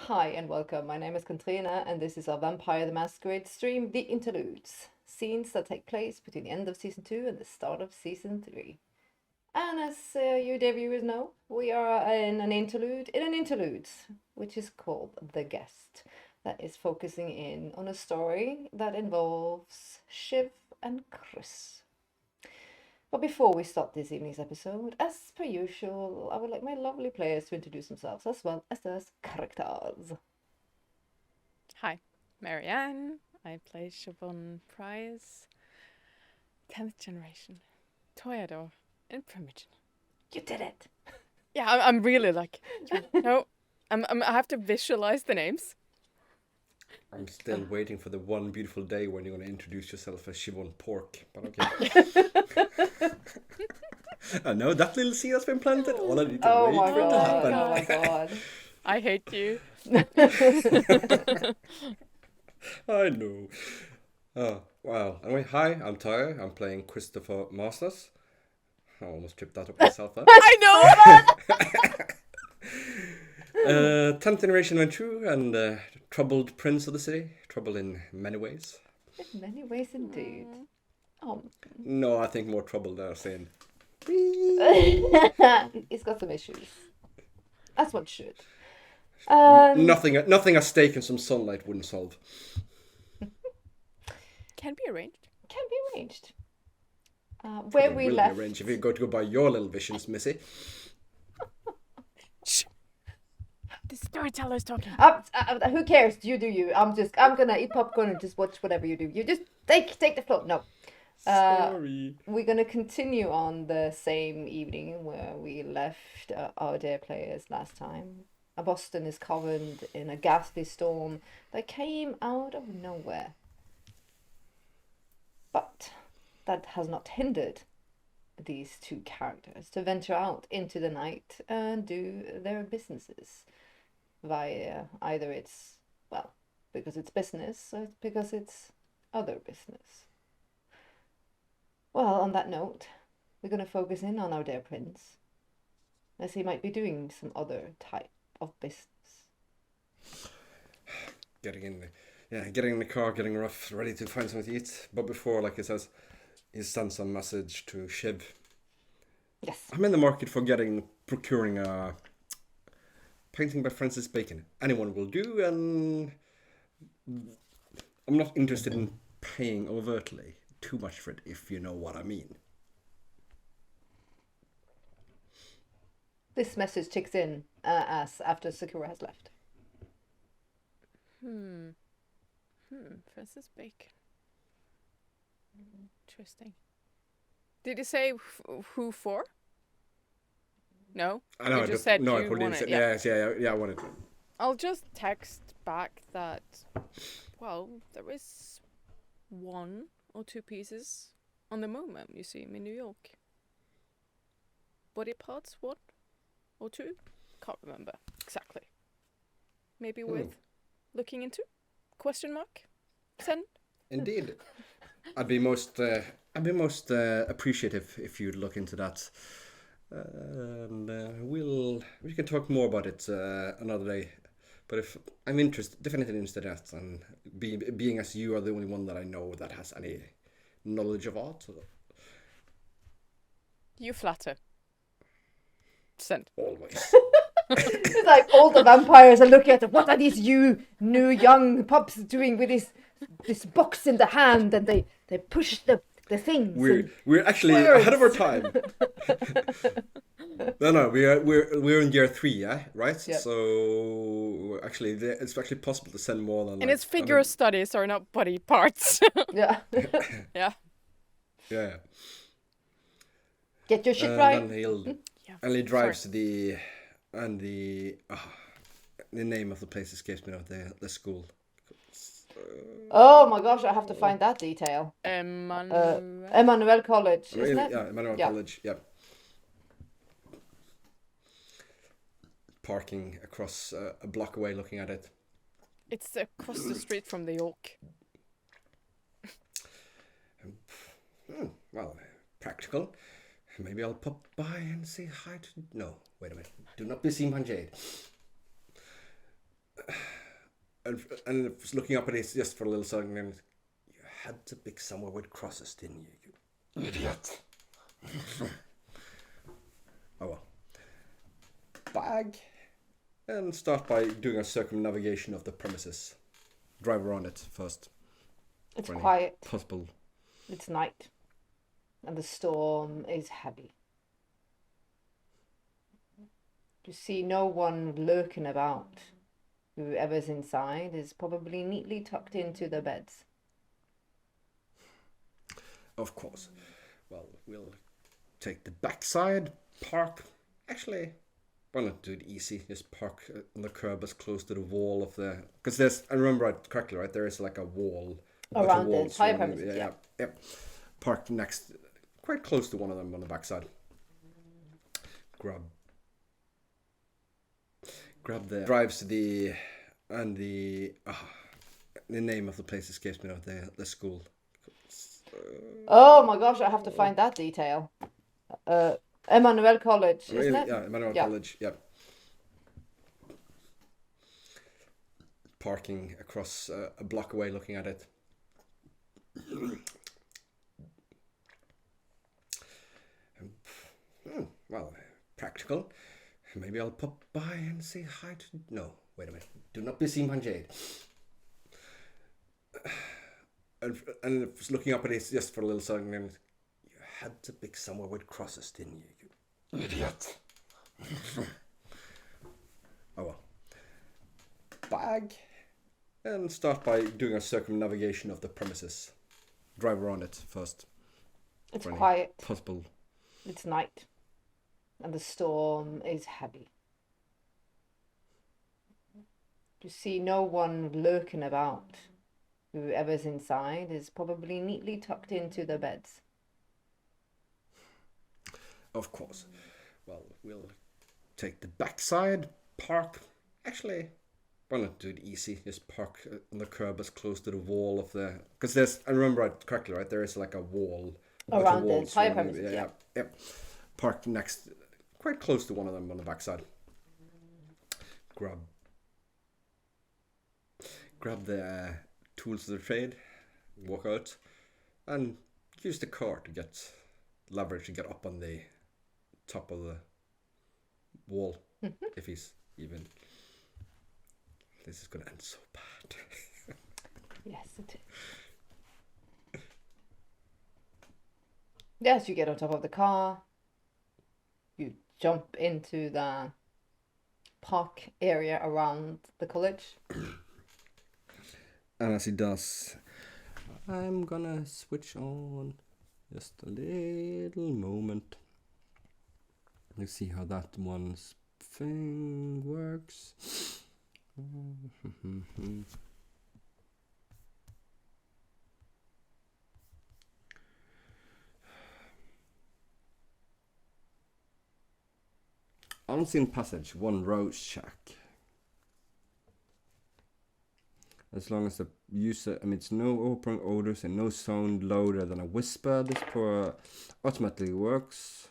Hi and welcome. My name is Katrina, and this is our Vampire the Masquerade stream, The Interludes. Scenes that take place between the end of season 2 and the start of season 3. And as you dear viewers know, we are in an interlude, which is called The Guest, that is focusing in on a story that involves Shiv and Chris. But before we start this evening's episode, as per usual, I would like my lovely players to introduce themselves as well as their characters. Hi, Marianne. I play Siobhan Price, 10th generation, Toreador, and Primogen. You did it! Yeah, I'm really like, no, I have to visualize the names. I'm still waiting for the one beautiful day when you're going to introduce yourself as Siobhan Pork, but okay. I know that little seed has been planted. All I need to wait for it to happen. Oh my god. I hate you. I know. Oh, wow. Anyway, hi, I'm Tyre. I'm playing Christopher Masters. I almost tripped that up myself. I know that! 10th generation went through and troubled prince of the city. Trouble in many ways. In many ways indeed. Oh. No, I think more trouble than I was saying. He's got some issues. As one should. Nothing at stake in some sunlight wouldn't solve. Can be arranged. Can be arranged. Where we will left. Be arranged if you go by your little visions, Missy. Shh. The storyteller's talking. Who cares? You do you. I'm gonna eat popcorn and just watch whatever you do. You just take the floor. No. Sorry. We're gonna continue on the same evening where we left our dear players last time. Boston is covered in a ghastly storm that came out of nowhere. But that has not hindered these two characters to venture out into the night and do their businesses via either it's, well, because it's business or because it's other business. Well, on that note, we're going to focus in on our dear prince, as he might be doing some other type of business. Getting in the car, getting rough, ready to find something to eat. But before, like he says, he sends a message to Shiv. Yes. I'm in the market for procuring a painting by Francis Bacon. Anyone will do, and I'm not interested in paying overtly too much for it, if you know what I mean. This message ticks in as after Sakura has left. Francis Bacon. Interesting. Did he say who for? No? I know. You just said no, you I probably want didn't it. say. Yeah, I wanted to. I'll just text back that, well, there is 1 or 2 pieces on the MoMA Museum in New York. Body parts, 1 or 2? Can't remember exactly. Maybe worth looking into? Question mark? Send? Indeed. I'd be most appreciative if you'd look into that. And we can talk more about it another day. But if I'm definitely interested in that, and being as you are the only one that I know that has any knowledge of art. You flatter. Send. Always. It's like all the vampires are looking at it. What are these new young pups doing with this box in the hand? And they push the things. We're actually ahead of our time. No, we're in year 3, yeah, right? Yep. So actually, it's actually possible to send more than. And its figure studies are not body parts. Yeah. Yeah. Yeah. Get your shit right. And he drives to the name of the place escapes me now. The school. Oh my gosh, I have to find that detail. Emmanuel College. Isn't it? Yeah, Emmanuel College. Yeah. Parking across a block away, looking at it. It's across the street from the York. Well, practical. Maybe I'll pop by and say hi to... No, wait a minute. Do not be seen by Jade. And looking up at it just for a little second, and you had to pick somewhere with crosses, didn't you? You idiot. Oh well. Bag. And start by doing a circumnavigation of the premises. Drive around it first. It's for any quiet. Possible. It's night. And the storm is heavy. You see no one lurking about. Whoever's inside is probably neatly tucked into their beds. Of course. Well, we'll take the backside, park. Actually, why not do it easy? Just park on the curb as close to the wall of the. Because there's, I remember it correctly, right? There is like a wall. Around the wall entire surrounding- premises, yeah. Park next, quite close to one of them on the backside. Grab the drives to the name of the place escapes me now. The school. Oh my gosh, I have to find that detail. Emmanuel College, isn't it? Yeah, Emmanuel Yeah. College. Yeah. Parking across a block away, looking at it. Well, practical. Maybe I'll pop by and say hi to. No, wait a minute. Do not be seen, Jade. And looking up at it just for a little second, and you had to pick somewhere with crosses, didn't you? You idiot. Oh well. Bag. And start by doing a circumnavigation of the premises. Drive around it first. It's for any quiet. Possible. It's night. And the storm is heavy. You see no one lurking about. Whoever's inside is probably neatly tucked into their beds. Of course. Well, we'll take the backside, park. Actually, why not do it easy? Just park on the curb as close to the wall of the. Because there's, I remember it correctly, right? There is like a wall. Around the wall entire surrounding- premises, yeah. Park next, quite close to one of them on the backside. Grab the tools of the trade, walk out, and use the car to get leverage to get up on the top of the wall. If he's even. This is gonna end so bad. Yes, it is. Yes, you get on top of the car. You jump into the park area around the college. And as he does, I'm gonna switch on just a little moment. Let's see how that one's thing works. Unseen passage, one rose shack. As long as the user emits no open odors and no sound louder than a whisper, this pour automatically works.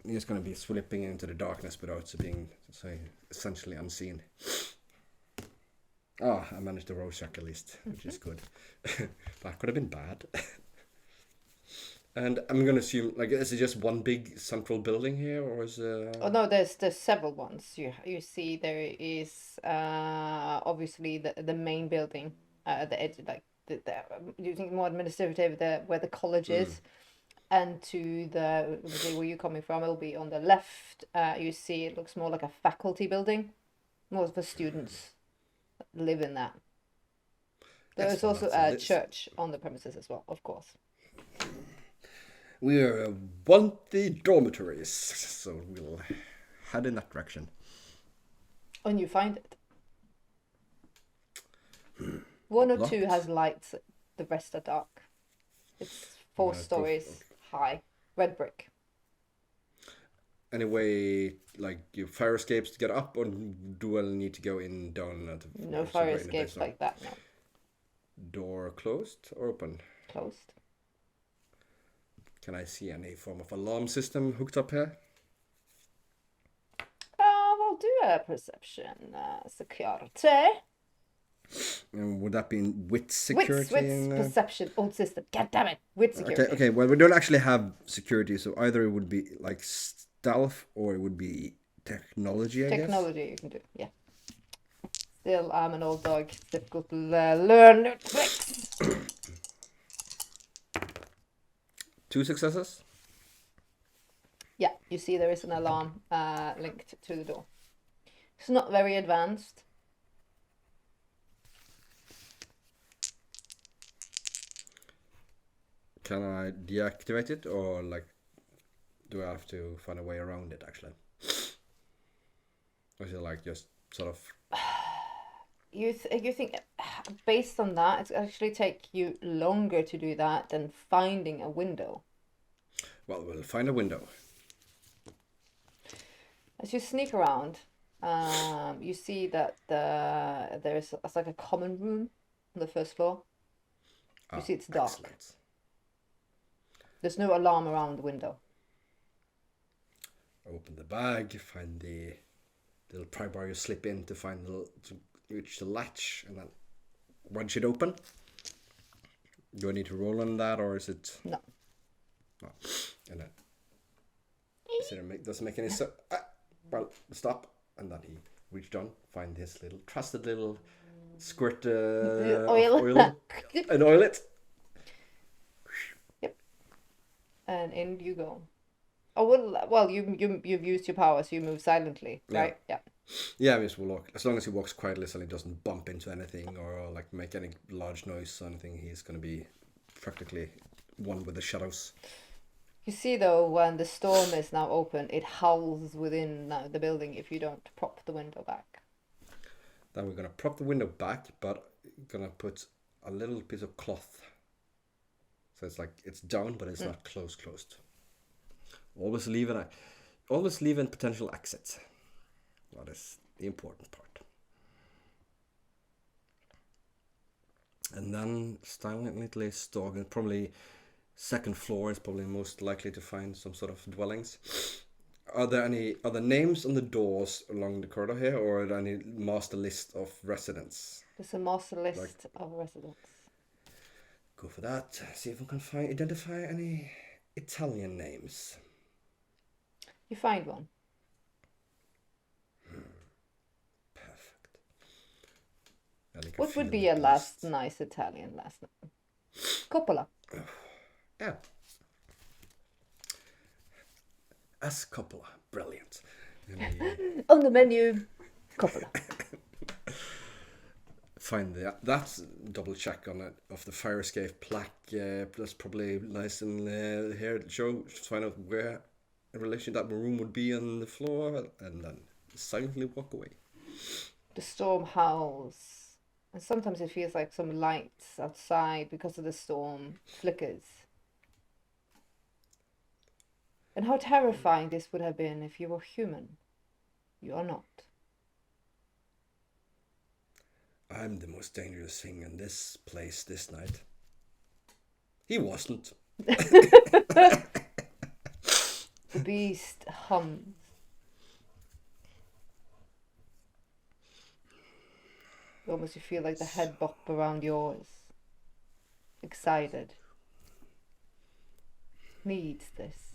You're just going to be slipping into the darkness without being essentially unseen. Ah, I managed the rose shack at least, which is good. That could have been bad. And I'm gonna assume, like, is it just one big central building here, or is Oh no, there's several ones. You see there is obviously the main building, the edge, like the using more administrative, where the college is, and to the where you're coming from, it'll be on the left. You see it looks more like a faculty building, more for students live in that. There is also a church on the premises as well, of course. We want the dormitories, so we'll head in that direction. And you find it. One or Locked. two has lights, the rest are dark. It's 4 stories high, red brick. Anyway, like your fire escapes to get up, or do I need to go in down? No fire escapes like that, no. Door closed or open? Closed. Can I see any form of alarm system hooked up here? We'll do a perception security. Would that be in wit security? Wits, perception, old system. God damn it, wit security. Okay. Well, we don't actually have security, so either it would be like stealth or it would be technology. I guess. Technology you can do, yeah. Still, I'm an old dog. It's difficult to learn new tricks. 2 successes. Yeah, you see there is an alarm linked to the door. It's not very advanced. Can I deactivate it, or like, do I have to find a way around it actually? Or is it like just sort of? You think based on that, it's actually take you longer to do that than finding a window. Well, we'll find a window. As you sneak around, you see that there's it's like a common room on the first floor. You see it's dark. Excellent. There's no alarm around the window. Open the bag, find the little pry bar you slip in to find to reach the latch, and then wrench it open. Do I need to roll on that, or is it? No. No. And then doesn't make any sense. Well, stop, and then he reached on, find his little trusted little squirt oil and oil it. Yep. And in you go. Oh well, you've used your power, so you move silently, right? Yeah. Yeah, I just will walk. As long as he walks quietly, so he doesn't bump into anything or like make any large noise or anything, he's gonna be practically one with the shadows. You see though, when the storm is now open, it howls within the building if you don't prop the window back. Then we're gonna prop the window back, but gonna put a little piece of cloth. So it's like it's down, but it's not closed. Always leave a potential exit. That is the important part. And then silently stalking, probably second floor is probably most likely to find some sort of dwellings. Are there names on the doors along the corridor here, or are there any master list of residents? There's a master list of residents. Go for that. See if we can identify any Italian names. You find one. Perfect. What would be your last nice Italian last name? Coppola. Yeah. As Coppola. Brilliant. On the menu, Coppola. Find that's double check on it of the fire escape plaque. That's probably nice and here to show. Find out where in relation that room would be on the floor, and then silently walk away. The storm howls, and sometimes it feels like some lights outside because of the storm flickers. And how terrifying this would have been if you were human. You are not. I'm the most dangerous thing in this place this night. He wasn't. The beast hums. Almost you feel like the head bop around yours. Excited. Needs this.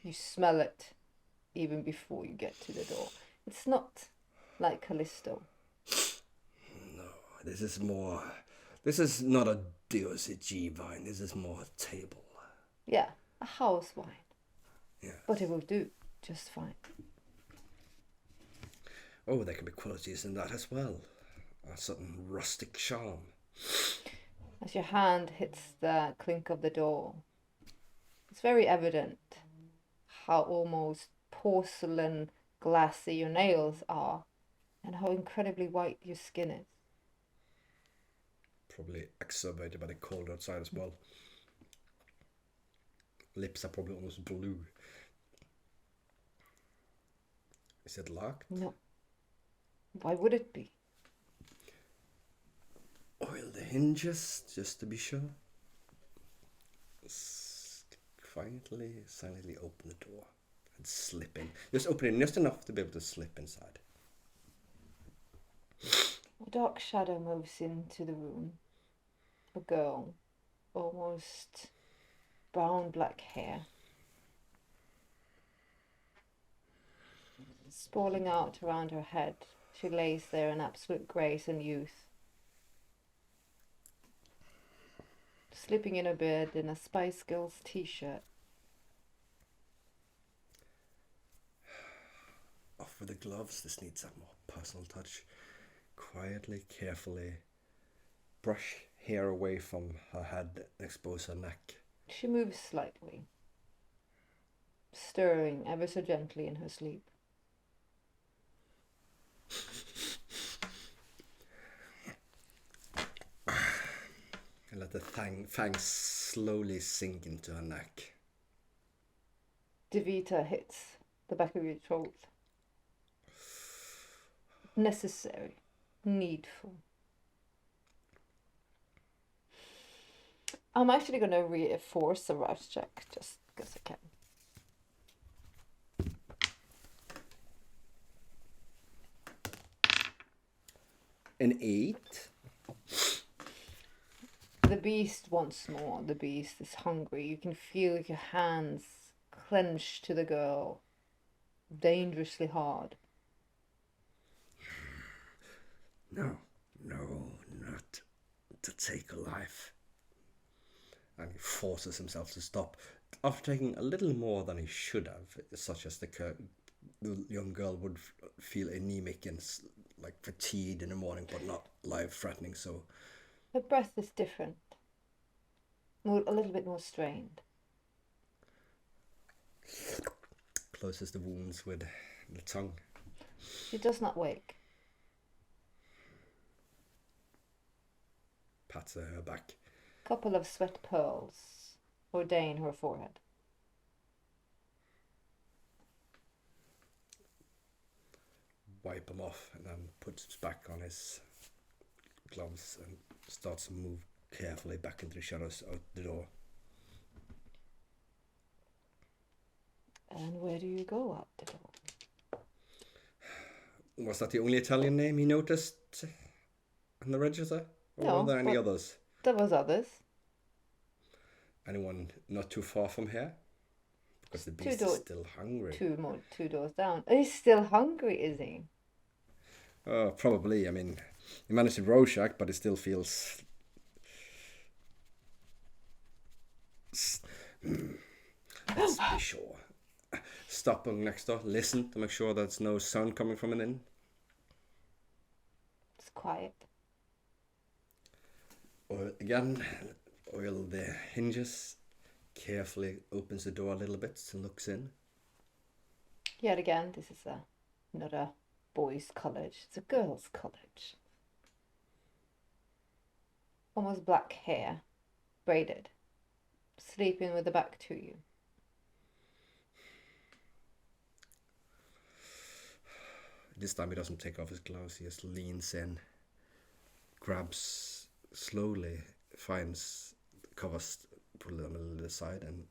You smell it even before you get to the door. It's not like Kalisto. No, this is not a Deus Ex wine, this is more a table. Yeah, a house wine. Yeah. But it will do just fine. Oh, there can be qualities in that as well. A certain rustic charm. As your hand hits the clink of the door, it's very evident how almost porcelain glassy your nails are and how incredibly white your skin is. Probably exacerbated by the cold outside as well. Lips are probably almost blue. Is it locked? No. Why would it be? Oil the hinges, just to be sure. quietly, silently open the door and slip in. Just open it just enough to be able to slip inside. A dark shadow moves into the room. A girl, almost brown black hair, sprawling out around her head. She lays there in absolute grace and youth, sleeping in her bed in a Spice Girls t-shirt. Off with the gloves. This needs a more personal touch. Quietly, carefully brush hair away from her head, expose her neck. She moves slightly, stirring ever so gently in her sleep. And let the fangs slowly sink into her neck. Devita hits the back of your throat. Necessary. Needful. I'm actually going to reinforce a rouse check just because I can. An 8. The beast wants more. The beast is hungry. You can feel your hands clench to the girl dangerously hard. No, not to take a life. And he forces himself to stop after taking a little more than he should have, such as the young girl would feel anemic and like fatigued in the morning, but not life-threatening. So Her breath is different, a little bit more strained. closes the wounds with the tongue. She does not wake. Pats her back. Couple of sweat pearls ordain her forehead. Wipe them off and then puts back on his gloves and starts to move carefully back into the shadows out the door. And where do you go out the door? Was that the only Italian name he noticed on the register? Or No, were there any others? There was others. Anyone not too far from here? Because the beast is still hungry. Two doors down. He's still hungry, is he? Probably. I mean, he managed to Rorschach, but it still feels... Let's be sure. Stop on next door. Listen to make sure there's no sound coming from an inn. It's quiet. Again, oil the hinges. Carefully opens the door a little bit and looks in. Yet again, this is not a boys' college. It's a girls' college. Almost black hair, braided, sleeping with the back to you. This time he doesn't take off his gloves. He just leans in, grabs slowly, finds covers, pull them a little aside, and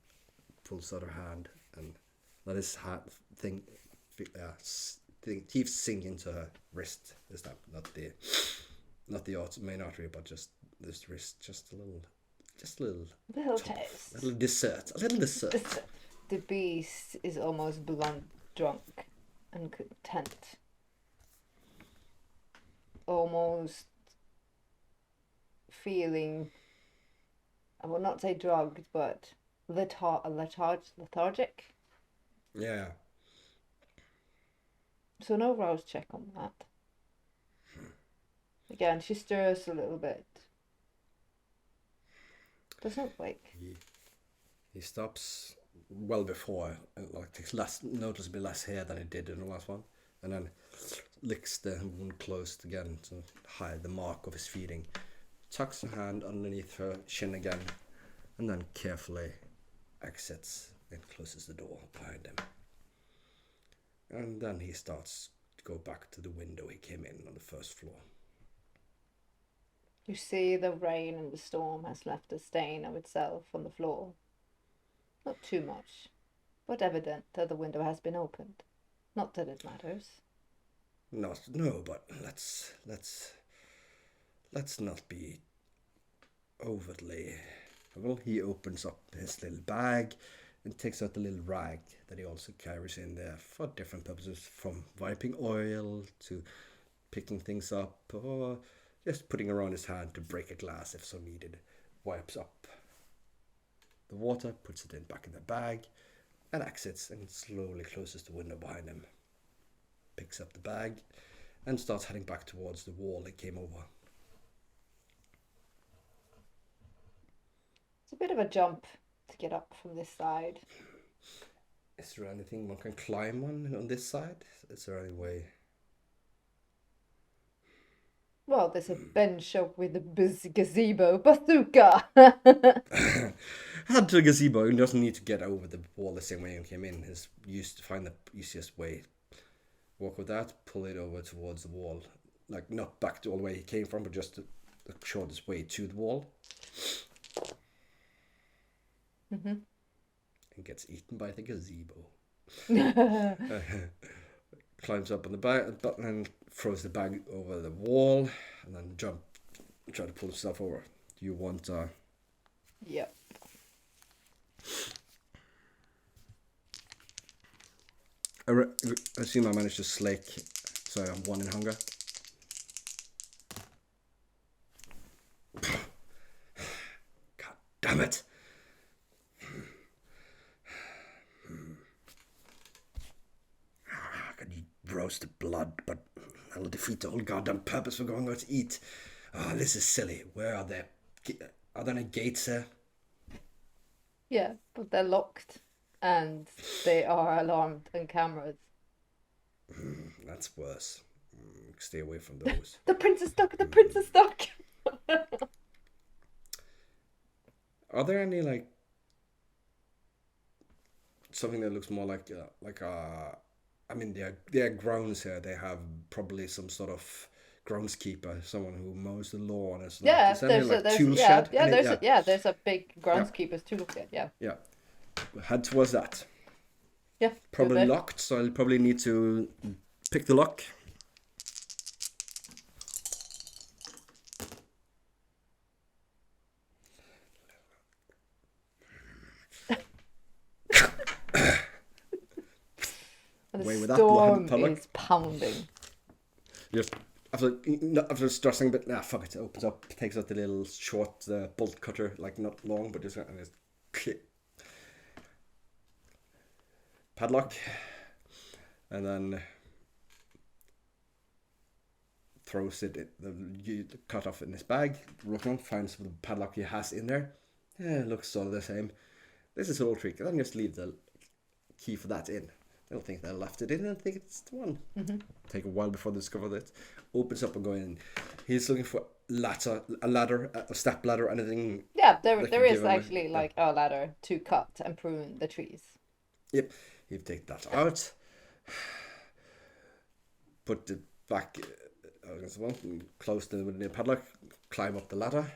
pulls out her hand, and let his hand teeth sink into her wrist this time. Not the main artery, but just this wrist, just a little taste. a little dessert. The beast is almost blunt drunk and content. Almost feeling, I will not say drugged, but lethargic. Yeah. So no rouse check on that. Again, she stirs a little bit. Doesn't wake. He stops well before, like takes noticeably less hair than he did in the last one, and then licks the wound closed again to hide the mark of his feeding. Tucks her hand underneath her chin again, and then carefully exits and closes the door behind him. And then he starts to go back to the window he came in on the first floor. You see the rain and the storm has left a stain of itself on the floor. Not too much, but evident that the window has been opened. Not that it matters. No, but let's not be overtly. Well, he opens up his little bag and takes out the little rag that he also carries in there for different purposes, from wiping oil to picking things up, or just putting around his hand to break a glass if so needed. Wipes up the water, puts it back in the bag, and exits and slowly closes the window behind him. Picks up the bag and starts heading back towards the wall he came over. It's a bit of a jump to get up from this side. Is there anything one can climb on this side? Is there any way? Well, there's a bench up with a gazebo bazooka. Head to the gazebo. He doesn't need to get over the wall the same way he came in. He's used to find the easiest way. Walk with that, pull it over towards the wall. Like, not back to all the way he came from, but just the shortest way to the wall. Mm-hmm. And gets eaten by the gazebo. Climbs up on the button and throws the bag over the wall, and then try to pull himself over. Do you want Yep. I assume I managed to slake, so I'm 1 in hunger. God damn it! I could eat roasted blood, but that'll defeat the whole goddamn purpose for going out to eat. Oh, this is silly. Where are there? Are there any gates here? Yeah, but they're locked. And they are alarmed and cameras. That's worse. Stay away from those. The prince is stuck! The prince is stuck! Are there any, like, something that looks more like I mean, there are grounds here. They have probably some sort of groundskeeper, someone who mows the lawn. Is Yeah, there any, like, tool shed? There's a big groundskeeper's tool shed. Yeah. Yeah. Head towards that. Yeah. Probably locked, so I'll probably need to pick the lock. The storm is pounding. Just after stressing a bit, fuck it. Opens up, takes out the little short bolt cutter, like not long, but just padlock, and then throws it the cut off in his bag. Looking, finds the padlock he has in there. Yeah, it looks all the same. This is a old trick. Then just leave the key for that in. I don't think they left it in. I don't think it's the one. Mm-hmm. Take a while before they discover it. Opens up and going in. He's looking for a ladder, a step ladder, anything. Yeah, there is actually like a ladder to cut and prune the trees. Yep, you take that out. Put it back against the wall. Close the padlock. Climb up the ladder.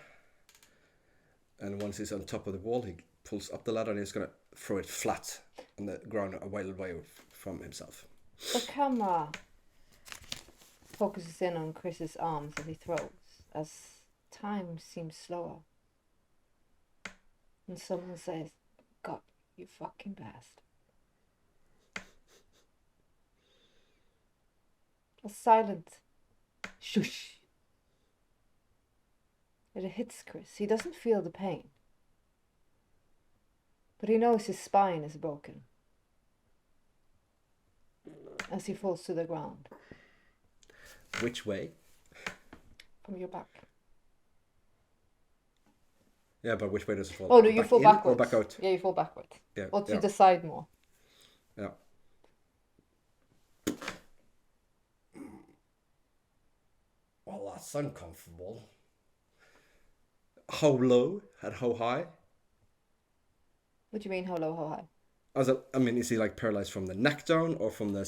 And once he's on top of the wall, he pulls up the ladder and he's gonna throw it flat on the ground, a while away from himself. The camera focuses in on Chris's arms as he throws, as time seems slower. And someone says, "God, you fucking bastard." A silent shush. It hits Chris. He doesn't feel the pain, but he knows his spine is broken as he falls to the ground. Which way? From your back. Yeah, but which way does it fall? Oh no, you fall backwards. Or back out? Yeah, you fall backwards. Yeah. Or to the side more. Yeah. Well, that's uncomfortable. How low and how high? What do you mean, how low, how high? I mean, is he like paralyzed from the neck down, or from the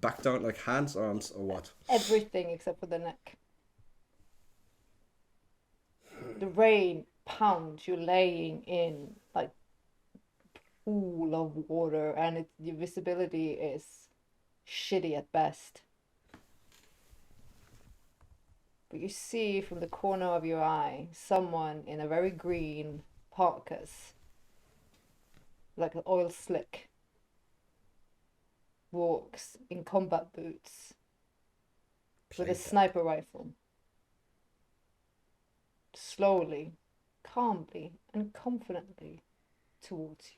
back down, like hands, arms, or what? Everything except for the neck. The rain pounds. You're laying in like pool of water, and the visibility is shitty at best. But you see from the corner of your eye someone in a very green parkas, like an oil slick, walks in combat boots with a Played sniper rifle. Slowly, calmly, and confidently towards you.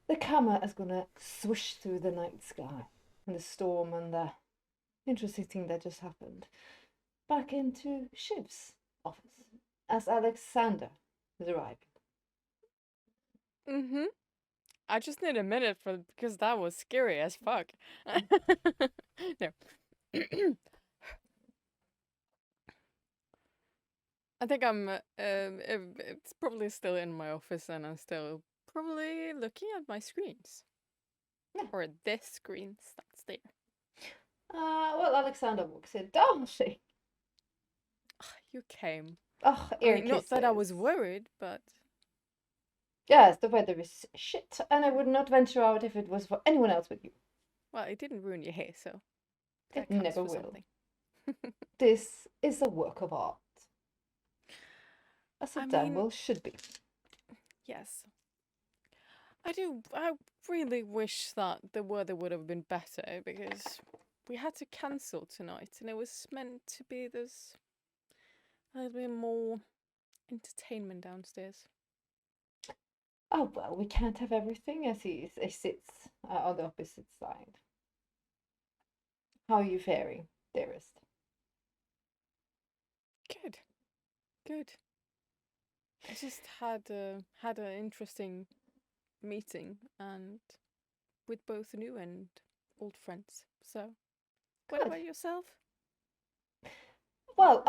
The camera is gonna swish through the night sky and the storm and the interesting thing that just happened back into Shiv's office as Alexander is arriving. Mm-hmm. I just need a minute because that was scary as fuck. No. I think it's probably still in my office and I'm still probably looking at my screens. Yeah. Or this screen that's there. Well, Alexander walks in. Darcy! You came. Oh, I mean, not that I was worried, but... Yes, the weather is shit, and I would not venture out if it was for anyone else but you. Well, it didn't ruin your hair, so... It that counts never for will. something. This is a work of art. As a damn mean, well should be. Yes. I really wish that the weather would have been better, because we had to cancel tonight, and it was meant to be this... a little bit more entertainment downstairs. Oh, well, we can't have everything, as he sits on the opposite side. How are you faring, dearest? Good. Good. I just had an interesting meeting and with both new and old friends. So, what Good. about yourself? Well,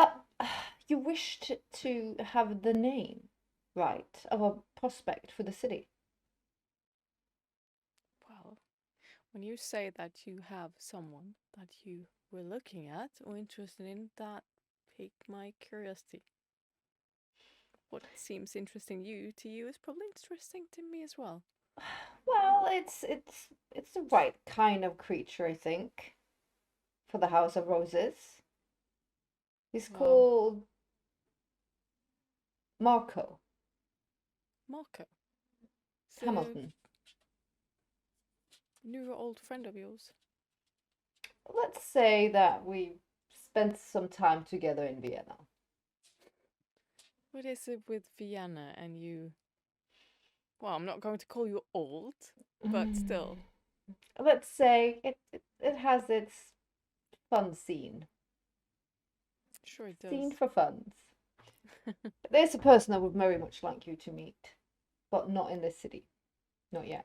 you wished to have the name, right, of a prospect for the city. Well, when you say that you have someone that you were looking at or interested in, that piqued my curiosity. What seems interesting to you is probably interesting to me as well. Well, it's the right kind of creature, I think, for the House of Roses. He's Wow. called Marco Marco. So, Hamilton. new or old friend of yours? Let's say that we spent some time together in Vienna. What is it with Vienna and you? Well, I'm not going to call you old, but still. Let's say it has its fun scene. Sure it does. Scene for funs. There's a person I would very much like you to meet, but not in this city. Not yet.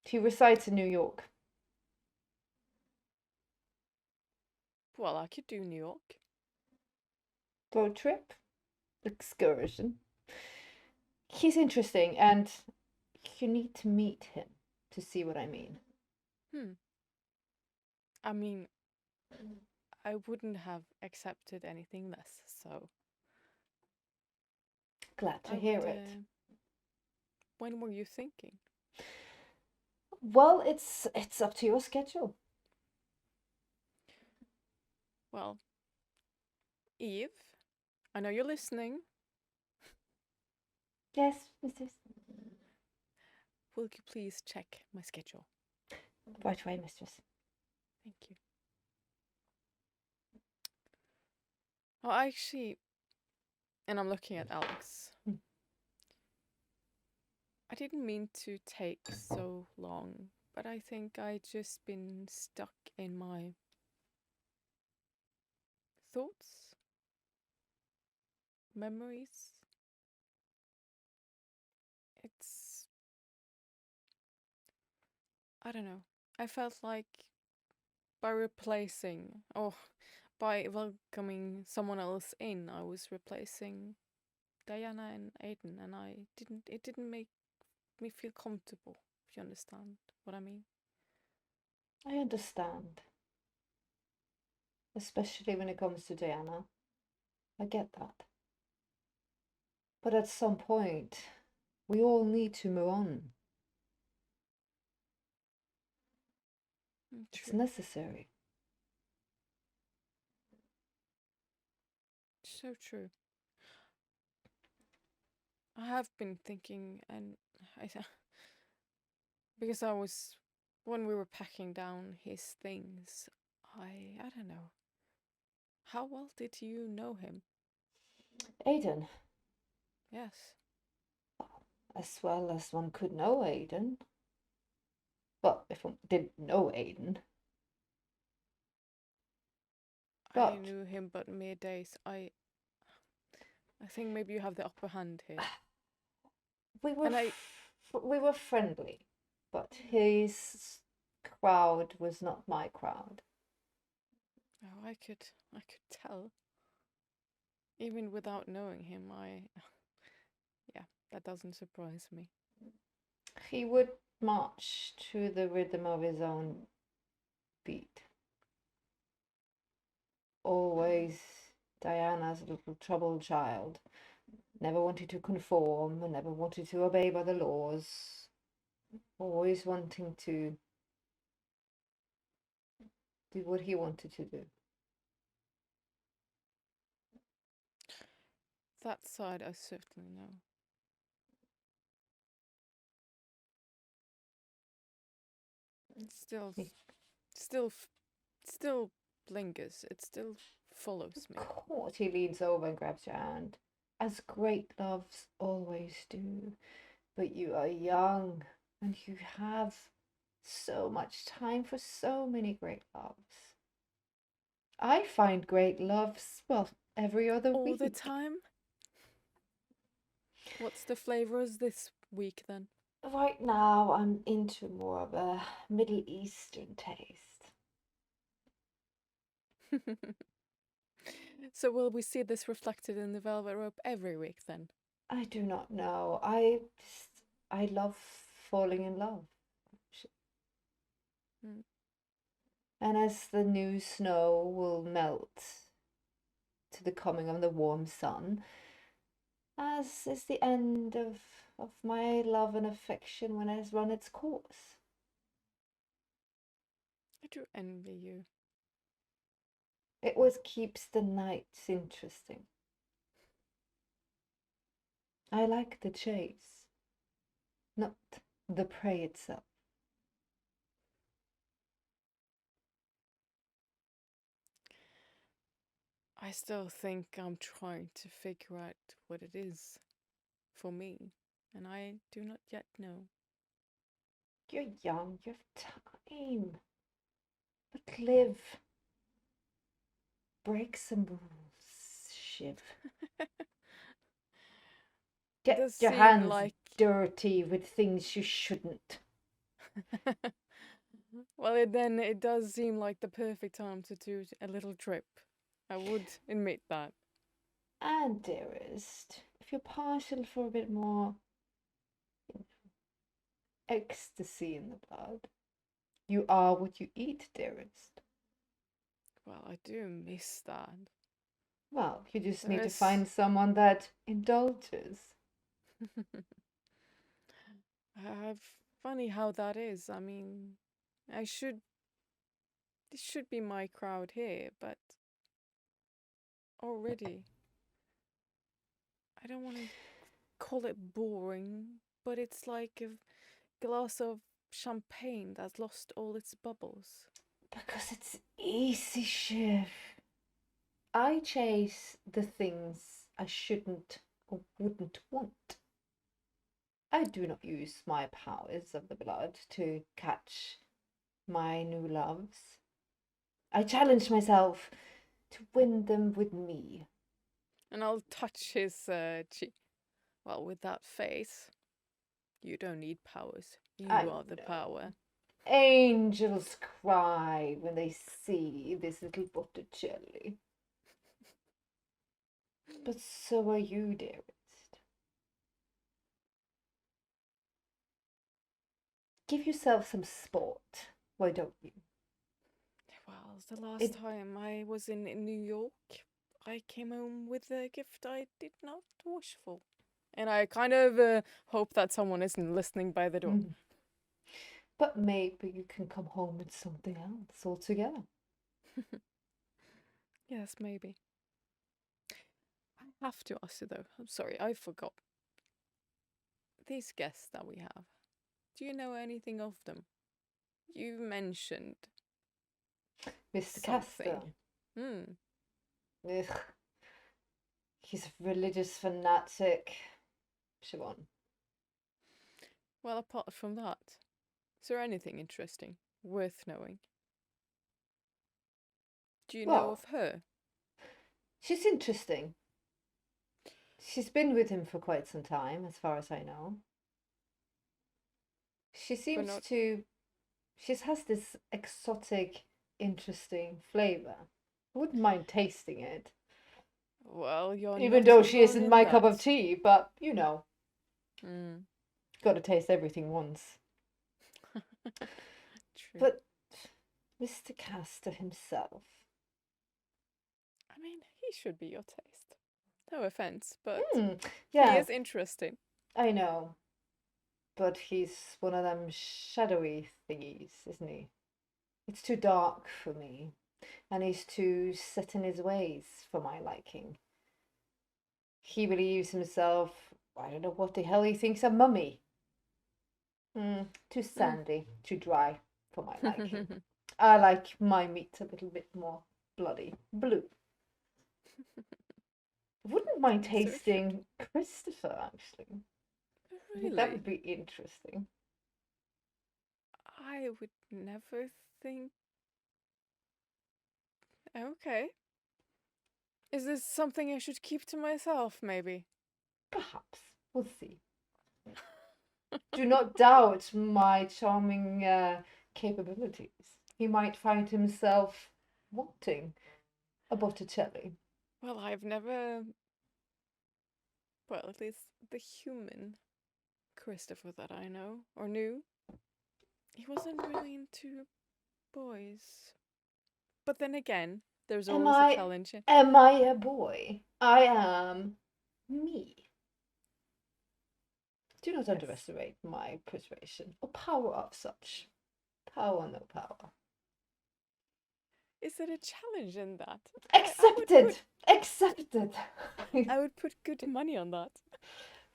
He resides in New York. Well, I could do New York. Road trip? Excursion? He's interesting, and you need to meet him to see what I mean. I mean, I wouldn't have accepted anything less, so... Glad to hear it. When were you thinking? Well, it's up to your schedule. Well, Eve, I know you're listening. Yes, mistress. Will you please check my schedule? Right away, mistress. Thank you. Oh, actually, and I'm looking at Alex. I didn't mean to take so long, but I think I just been stuck in my thoughts, memories. I don't know. I felt like by welcoming someone else in, I was replacing Diana and Aiden, and it didn't make me feel comfortable, if you understand what I mean. I understand. Especially when it comes to Diana. I get that. But at some point, We all need to move on. It's True. necessary. So true. I have been thinking, and because when we were packing down his things, I don't know. How well did you know him? Aiden, Yes. as well as one could know Aiden. Well, if one didn't know Aiden. I But knew him but mere days. I think maybe you have the upper hand here. we were And we were friendly, but his crowd was not my crowd. Oh, I could tell. Even without knowing him, yeah, that doesn't surprise me. He would march to the rhythm of his own beat. Always Diana's little troubled child. Never wanted to conform and never wanted to obey by the laws. Always wanting to do what he wanted to do. That side I certainly know. Still lingers. It still follows me. Of course, he leans over and grabs your hand, as great loves always do. But you are young, and you have so much time for so many great loves. I find great loves, well, every other All week. the time? What's the flavors this week then? Right now, I'm into more of a Middle Eastern taste. So will we see this reflected in the velvet rope every week then? I do not know. I love falling in love. Mm. And as the new snow will melt to the coming of the warm sun, as is the end of my love and affection when it has run its course. I do envy you. It always keeps the nights interesting. I like the chase, not the prey itself. I still think I'm trying to figure out what it is for me, and I do not yet know. You're young, you have time. But live. Break some rules, Shiv. Get does your seem hands like dirty with things you shouldn't. well, then it does seem like the perfect time to do a little trip. I would admit that. And dearest, if you're partial for a bit more ecstasy in the blood, you are what you eat, dearest. Well, I do miss that. Well, you just There need to is- find someone that indulges. Funny how that is. I mean, this should be my crowd here, but already, I don't want to call it boring, but it's like a glass of champagne that's lost all its bubbles. Because it's easy, Shiv. I chase the things I shouldn't or wouldn't want. I do not use my powers of the blood to catch my new loves. I challenge myself to win them with me. And I'll touch his cheek. Well, with that face, you don't need powers. You I are the know. power. Angels cry when they see this little Botticelli. But so are you, dearest. Give yourself some sport, why don't you? Well, the last time I was in New York, I came home with a gift I did not wish for. And I kind of hope that someone isn't listening by the door. Mm. But maybe you can come home with something else altogether. Yes, maybe. I have to ask you though. I'm sorry, I forgot. These guests that we have, do you know anything of them? You mentioned Mr. Castor. something. Ugh. He's a religious fanatic. Siobhan. Well, apart from that, is there anything interesting, worth knowing? Do you know Well, of her? she's interesting. She's been with him for quite some time, as far as I know. She seems not- to. She has this exotic, interesting flavor. I wouldn't mind tasting it. Well, you're Even not though she alone isn't in my cup of that. tea, but you know, Mm. gotta taste everything once. True. But Mr. Castor himself. I mean, he should be your taste. No offense, but he Yeah, is interesting. I know. But he's one of them shadowy thingies, isn't he? It's too dark for me. And he's too set in his ways for my liking. He believes himself, I don't know what the hell he thinks, a mummy. Too sandy, too dry for my liking. I like my meat a little bit more bloody, blue. Wouldn't mind tasting Christopher, actually. I think that would be interesting. I would never think. Okay. Is this something I should keep to myself, maybe? Perhaps. We'll see. Do not doubt my charming capabilities. He might find himself wanting a Botticelli. Well, I've never. Well, at least the human Christopher that I know or knew, he wasn't really into boys. But then again, there's always a challenge. Am I a boy? I am me. Do not underestimate my persuasion or power of such. Power, no power. Is there a challenge in that? Accepted! Accepted! I would put good money on that.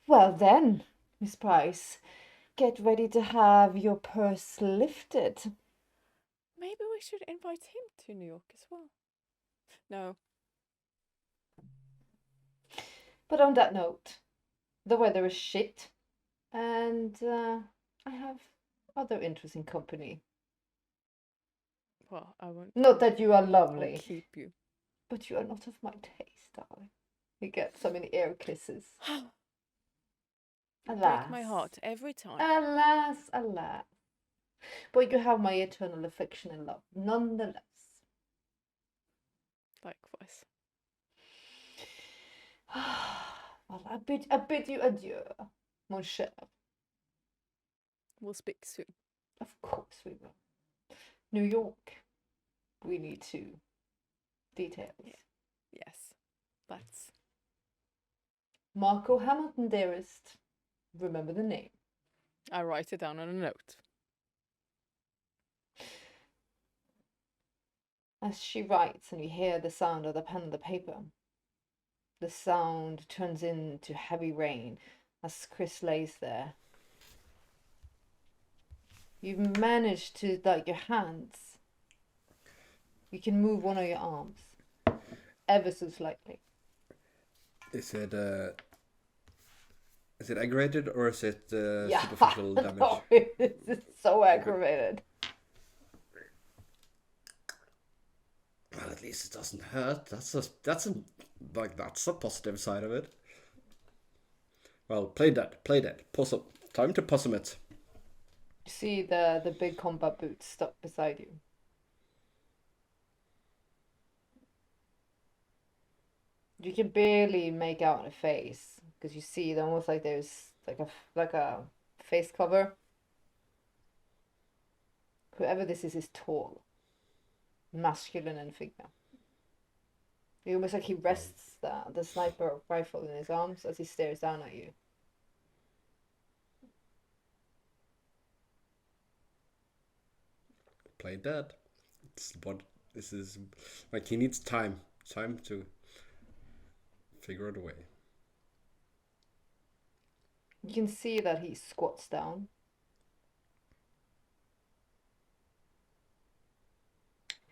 Well then, Miss Price, get ready to have your purse lifted. Maybe we should invite him to New York as well. No. But on that note, the weather is shit, and I have other interesting company. Well, I won't. Not that you are lovely. I'll keep you. But you are not of my taste, darling. You get so many air kisses. Alas. Break my heart every time. Alas, alas. But you have my eternal affection and love, nonetheless. Likewise. Well, I bid you adieu, mon cher. We'll speak soon. Of course we will. New York. We need to details. Yeah. Yes. That's Marco Hamilton, dearest. Remember the name. I write it down on a note. As she writes and you hear the sound of the pen and the paper, the sound turns into heavy rain as Chris lays there. You've managed to, like, your hands. You can move one of your arms. Ever so slightly. Is it aggravated or is it superficial damage? No, it's so aggravated. Well, at least it doesn't hurt. That's a positive side of it. Well, play dead. Possum. Time to possum it. You see the big combat boots stuck beside you. You can barely make out a face because you see it almost like there's like a face cover. Whoever this is tall, masculine in figure. It almost like he rests the sniper rifle in his arms as he stares down at you. play dead. It's what this is like. He needs time to figure it away. You can see that he squats down.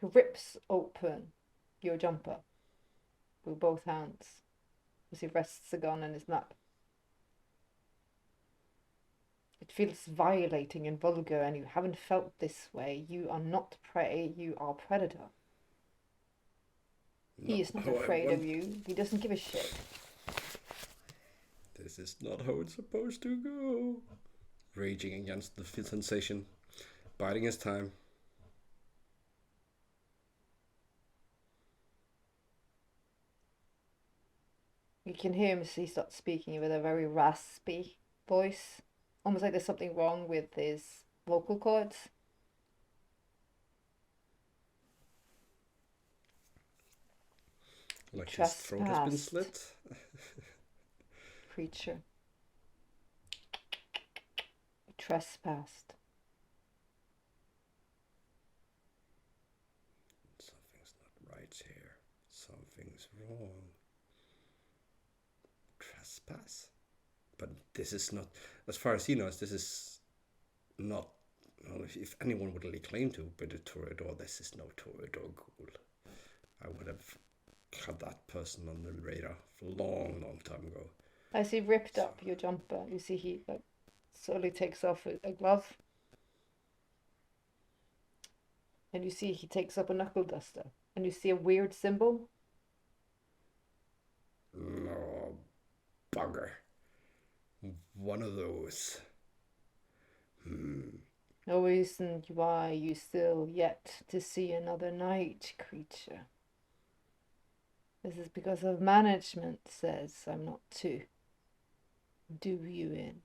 He rips open your jumper with both hands as he rests the gun in his lap. It feels violating and vulgar, and you haven't felt this way. You are not prey, you are predator. He is not afraid of you. He doesn't give a shit. This is not how it's supposed to go. Raging against the sensation, biding his time. You can hear him as he starts speaking with a very raspy voice. Almost like there's something wrong with his vocal cords. Like his throat has been slit. Creature. You trespassed. Something's not right here. Something's wrong. Trespass? But this is not, as far as he knows, this is not, well, if anyone would really claim to be the Toreador, this is no Toreador ghoul. I would have had that person on the radar for a long time ago. As he ripped up your jumper, you see he slowly takes off a glove. And you see he takes up a knuckle duster. And you see a weird symbol. No, bugger. One of those. No reason why you still yet to see another night, creature. This is because of management says I'm not to do you in.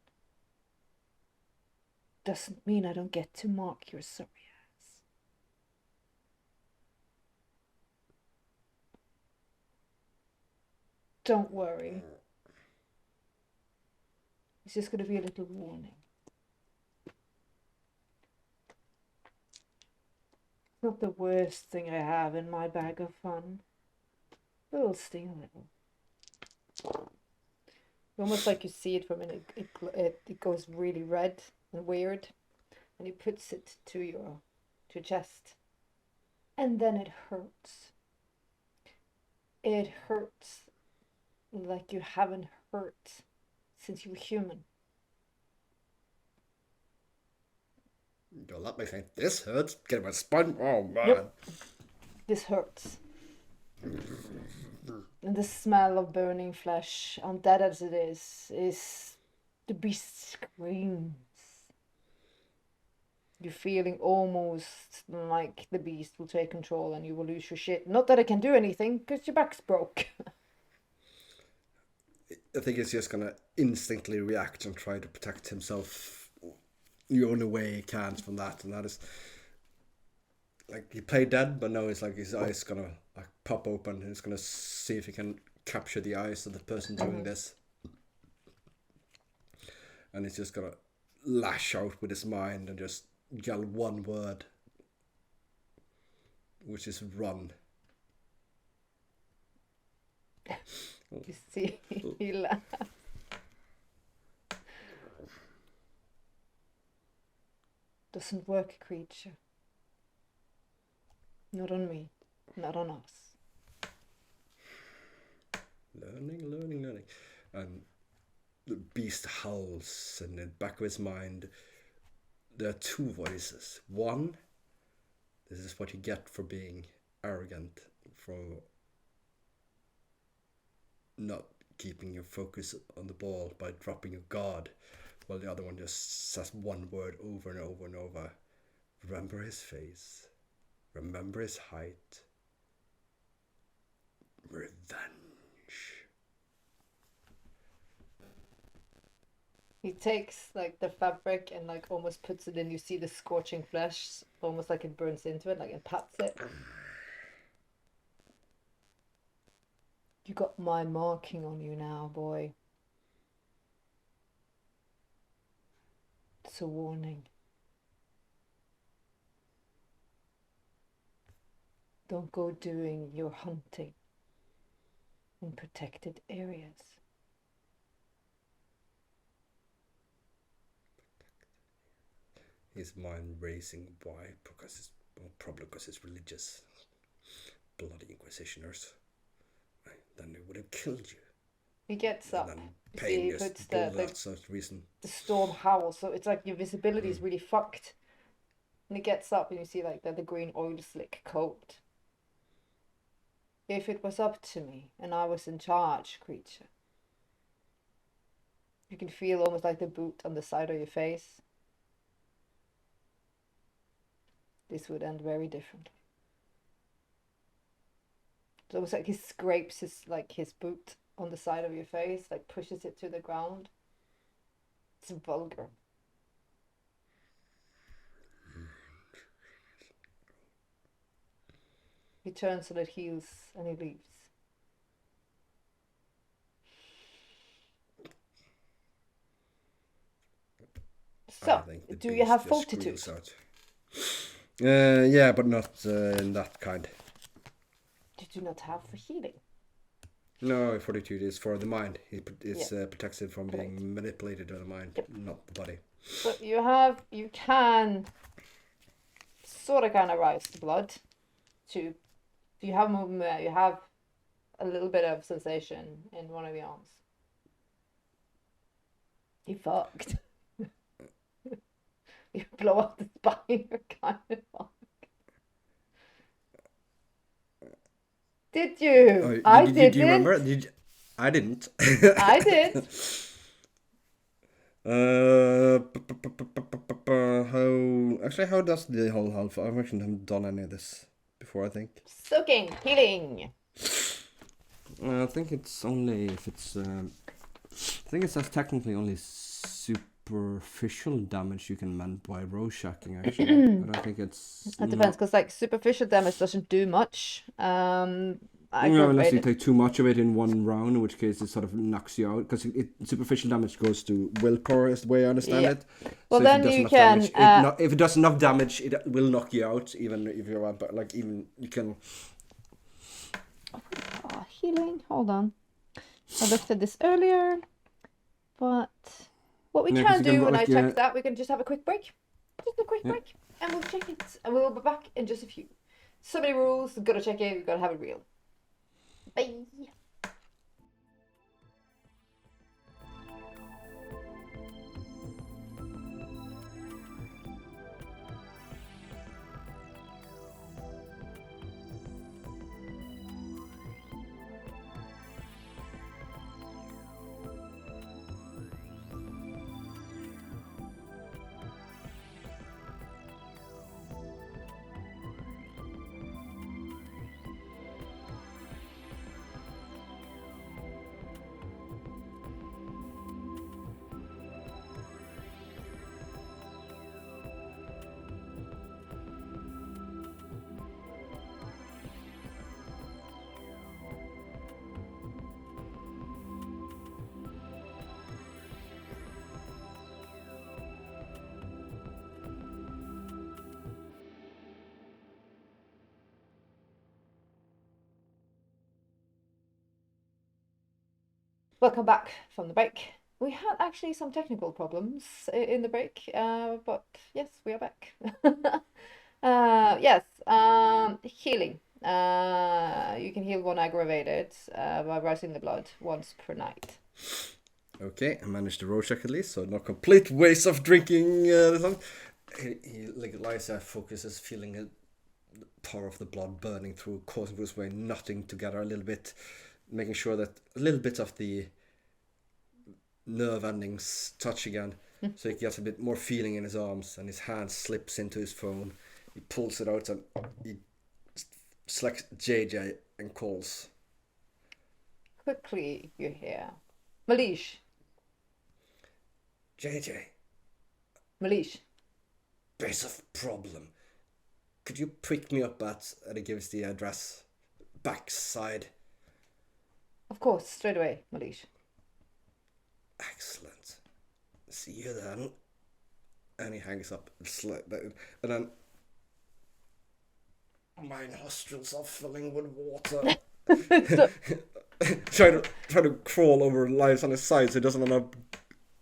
Doesn't mean I don't get to mark your sorry ass. Don't worry. It's just going to be a little warning. It's not the worst thing I have in my bag of fun. But it'll sting a little. Almost like you see it from an it goes really red and weird, and he puts it to your chest, and then it hurts. It hurts like you haven't hurt since you were human. Well, that makes sense. This hurts. Get my spine. Oh man. Yep. This hurts. And the smell of burning flesh, undead as it is the beast screams. You're feeling almost like the beast will take control and you will lose your shit. Not that it can do anything, because your back's broke. I think he's just gonna instinctively react and try to protect himself the only way he can from that, and that is like he played dead, but now it's like his eyes gonna like pop open and he's gonna see if he can capture the eyes of the person doing this, and he's just gonna lash out with his mind and just yell one word, which is run. You see, he laughs. Doesn't work, creature. Not on me. Not on us. Learning. And the beast howls, and in the back of his mind, there are two voices. One, this is what you get for being arrogant, for not keeping your focus on the ball by dropping your guard, while the other one just says one word over and over and over. Remember his face. Remember his height. Revenge. He takes like the fabric and like almost puts it in. You see the scorching flesh, almost like it burns into it, like it pats it. You got my marking on you now, boy. It's a warning. Don't go doing your hunting in protected areas. His mind racing. Why? Probably because it's religious. Bloody inquisitioners. Then they would have killed you. He gets up. And then You pain see, he just puts blood out such reason. the storm howls, so it's like your visibility is really fucked. And he gets up and you see like the green oil slick coat. If it was up to me and I was in charge, creature. You can feel almost like the boot on the side of your face. This would end very differently. It's almost like he scrapes his boot on the side of your face, like pushes it to the ground. It's vulgar. He turns so that heals and he leaves. So, do you have fortitude? Yeah, but not in that kind. Did you not have for healing? No, fortitude is for the mind. It's protects it from being manipulated by the mind, not the body. So you can sort of kind of rise the blood. You have movement. You have a little bit of sensation in one of the arms. You fucked. You blow up the spine. You're kind of fucked. Did you? I didn't. Do you remember? I didn't. I did. How does the whole half? I've actually haven't done any of this before. I think. Soaking, healing. I think it's only if it's. I think it says technically only superficial damage you can mend by Rorschaching. Actually, I don't think it's. It depends, because like superficial damage doesn't do much. Unless you take too much of it in one round, in which case it sort of knocks you out. Because superficial damage goes to willpower, is the way I understand it. Well, so then you can. If it does enough damage, it will knock you out, even if you're but like even you can. Healing. Hold on. I looked at this earlier, but what we can do when I check that, we can just have a quick break. Just a quick break, and we'll check it, and we'll be back in just a few. So many rules. We've got to check it. We've got to have it real. Bye. Welcome back from the break. We had actually some technical problems in the break, but yes, we are back. Yes, healing. You can heal one aggravated by rising the blood once per night. Okay, I managed to Rorschach at least, so not complete waste of drinking this one. He like lies there, focuses, feeling the power of the blood burning through, causing Bruce Wayne knotting together a little bit, making sure that a little bit of the nerve endings touch again, so he gets a bit more feeling in his arms, and his hand slips into his phone. He pulls it out and he selects JJ and calls. Quickly, you hear, Malish. JJ. Malish. Bit of problem. Could you pick me up at, and he gives the address, backside. Of course, straight away, Malish. Excellent. See you then. And he hangs up and then My nostrils are filling with water. So- try to crawl over lies on his side so he doesn't end up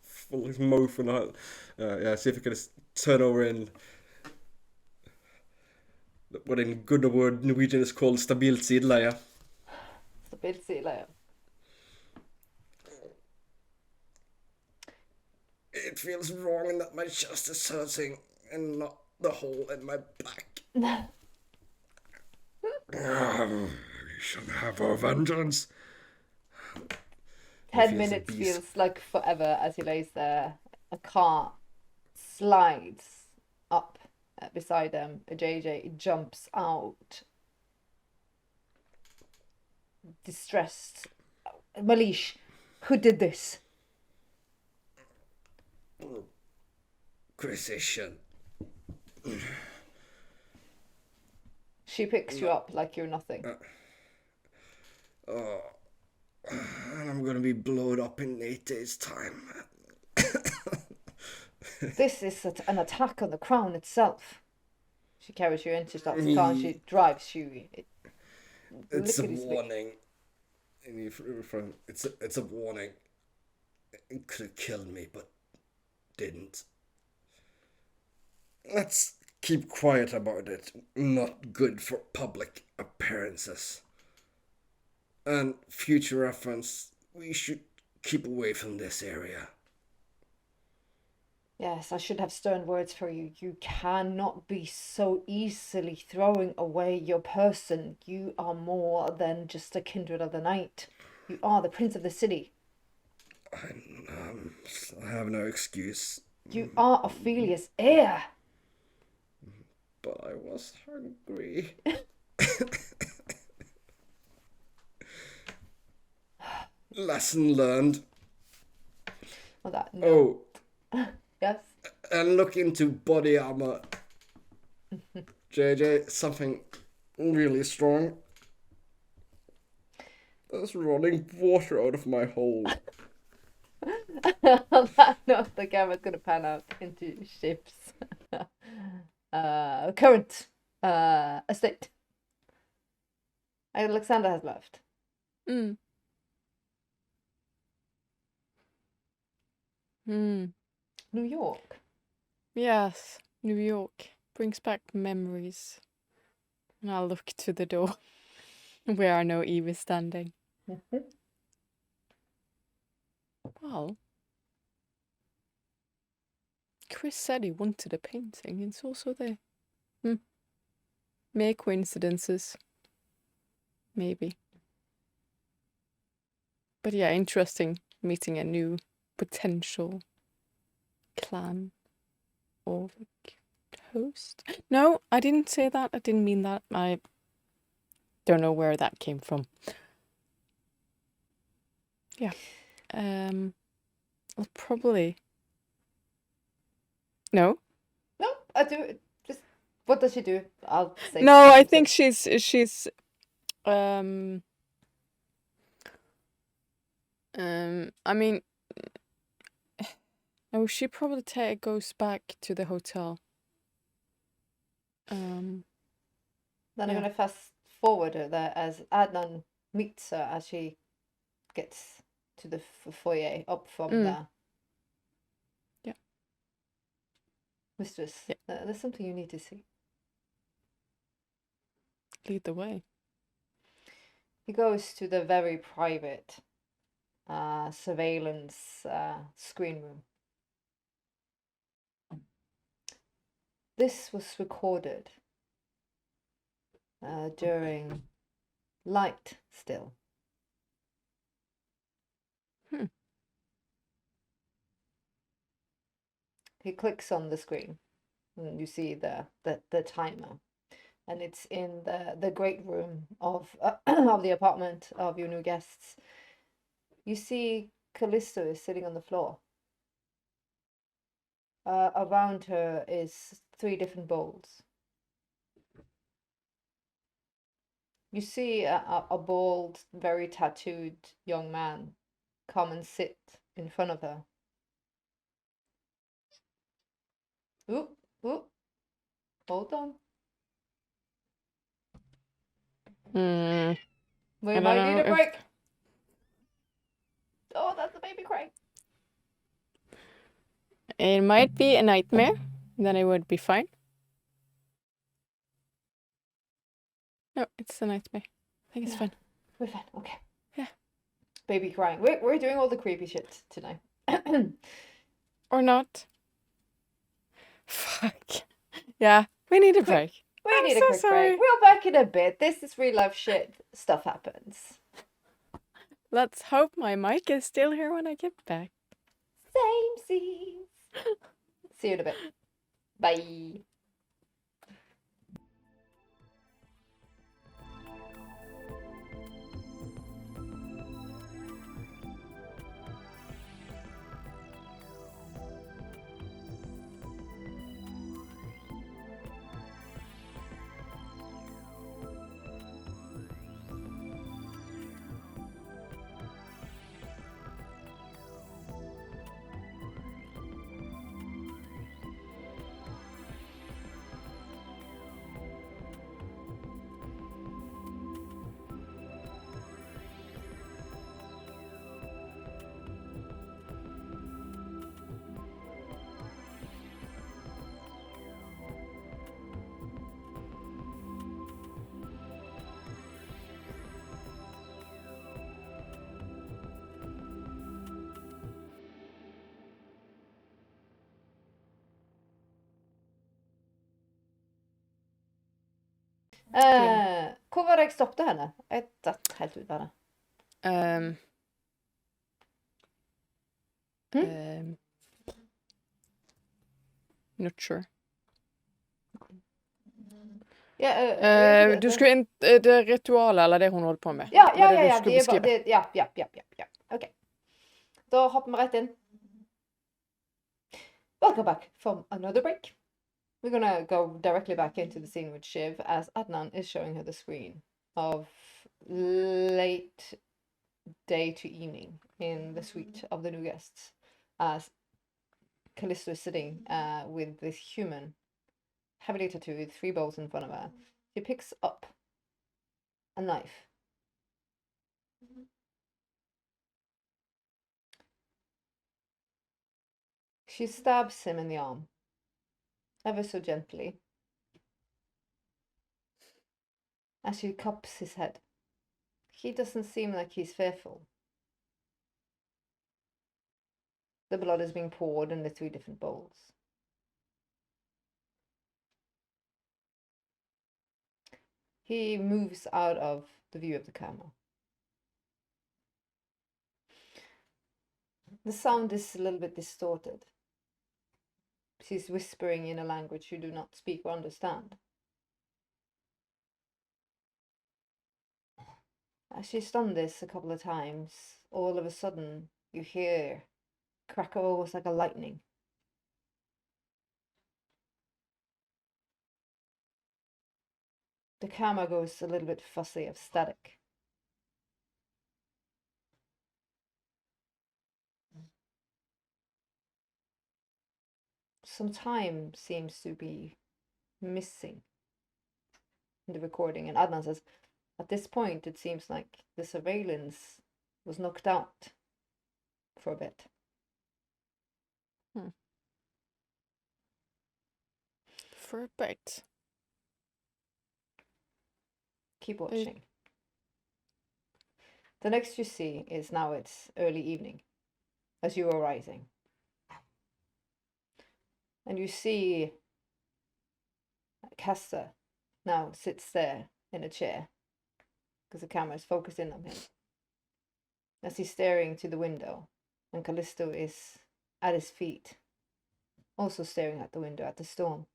full his mouth and yeah, see if he can just turn over in what in good word Norwegian is called stabilt sideleie. Stabilt sideleie. It feels wrong in that my chest is hurting and not the hole in my back. We shall have our vengeance. 10 minutes feels like forever as he lays there. A car slides up beside them. A JJ jumps out. Distressed. Malish, who did this? Precision. She picks you up like you're nothing. And I'm gonna be blown up in 8 days' time. This is an attack on the crown itself. She carries you into the car and she drives you. It's a warning. It's a warning. It could have killed me, but didn't. Let's keep quiet about it. Not good for public appearances. And future reference, we should keep away from this area. Yes, I should have stern words for you. You cannot be so easily throwing away your person. You are more than just a kindred of the night. You are the prince of the city. I have no excuse. You are Ophelia's heir. But I was hungry. Lesson learned. Well, that no. Oh. Yes. And look into body armor. JJ, something really strong. There's running water out of my hole. On that note, the camera's going to pan out into ships. Current estate. Alexander has left. New York. Yes, New York brings back memories. And I'll look to the door where I know Eve is standing. Well, Chris said he wanted a painting. It's also there. Mere coincidences. Maybe. But yeah, interesting meeting a new potential clan or host. No, I didn't say that. I didn't mean that. I don't know where that came from. Yeah. I'll probably... No? No, I do. Just what does she do? I'll say. No, I think she's I mean, no, she probably goes back to the hotel. Then yeah. I'm gonna fast forward her there as Adnan meets her as she gets to the foyer up from there. Yeah. Mistress, Yeah. there's something you need to see. Lead the way. He goes to the very private surveillance screen room. This was recorded during light still. He clicks on the screen and you see the timer. And it's in the great room of of the apartment of your new guests. You see Kalisto is sitting on the floor. Around her is 3 different bowls. You see a bald, very tattooed young man come and sit in front of her. Ooh, hold on. Hmm. We I don't might need know a if- break. Oh, that's the baby crying. It might be a nightmare. Then it would be fine. No, it's a nightmare. I think it's No. fine. We're fine. Okay. Yeah. Baby crying. We're doing all the creepy shit tonight. Or not. Fuck. Yeah, we need a break. We I'm need a so quick sorry. break. We'll back in a bit. This is real life shit. Stuff happens. Let's hope my mic is still here when I get back. Same scenes. See you in a bit. Bye. Hvor var det jeg stoppet henne? Jeg datt helt ut av det. Not sure. Ja, Du skulle inn det ritualet, eller det hun holdt på med. Ja, Det var det du ja. skulle beskrive. Ja. Ok. Da hopper vi rett inn. Welcome back from another break. We're gonna go directly back into the scene with Shiv as Adnan is showing her the screen of late day to evening in the suite of the new guests as Kalisto is sitting with this human, heavily tattooed, 3 bowls in front of her. She picks up a knife. She stabs him in the arm, ever so gently, as she cups his head. He doesn't seem like he's fearful. The blood is being poured in the 3 different bowls. He moves out of the view of the camera. The sound is a little bit distorted. She's whispering in a language you do not speak or understand. As she's done this a couple of times, all of a sudden you hear crack almost like a lightning. The camera goes a little bit fussy of static. Some time seems to be missing in the recording, and Adnan says, at this point it seems like the surveillance was knocked out for a bit. For a bit. Keep watching. The next you see is now it's early evening as you are rising. And you see Castor now sits there in a chair because the camera is focused in on him as he's staring to the window, and Kalisto is at his feet, also staring at the window at the storm.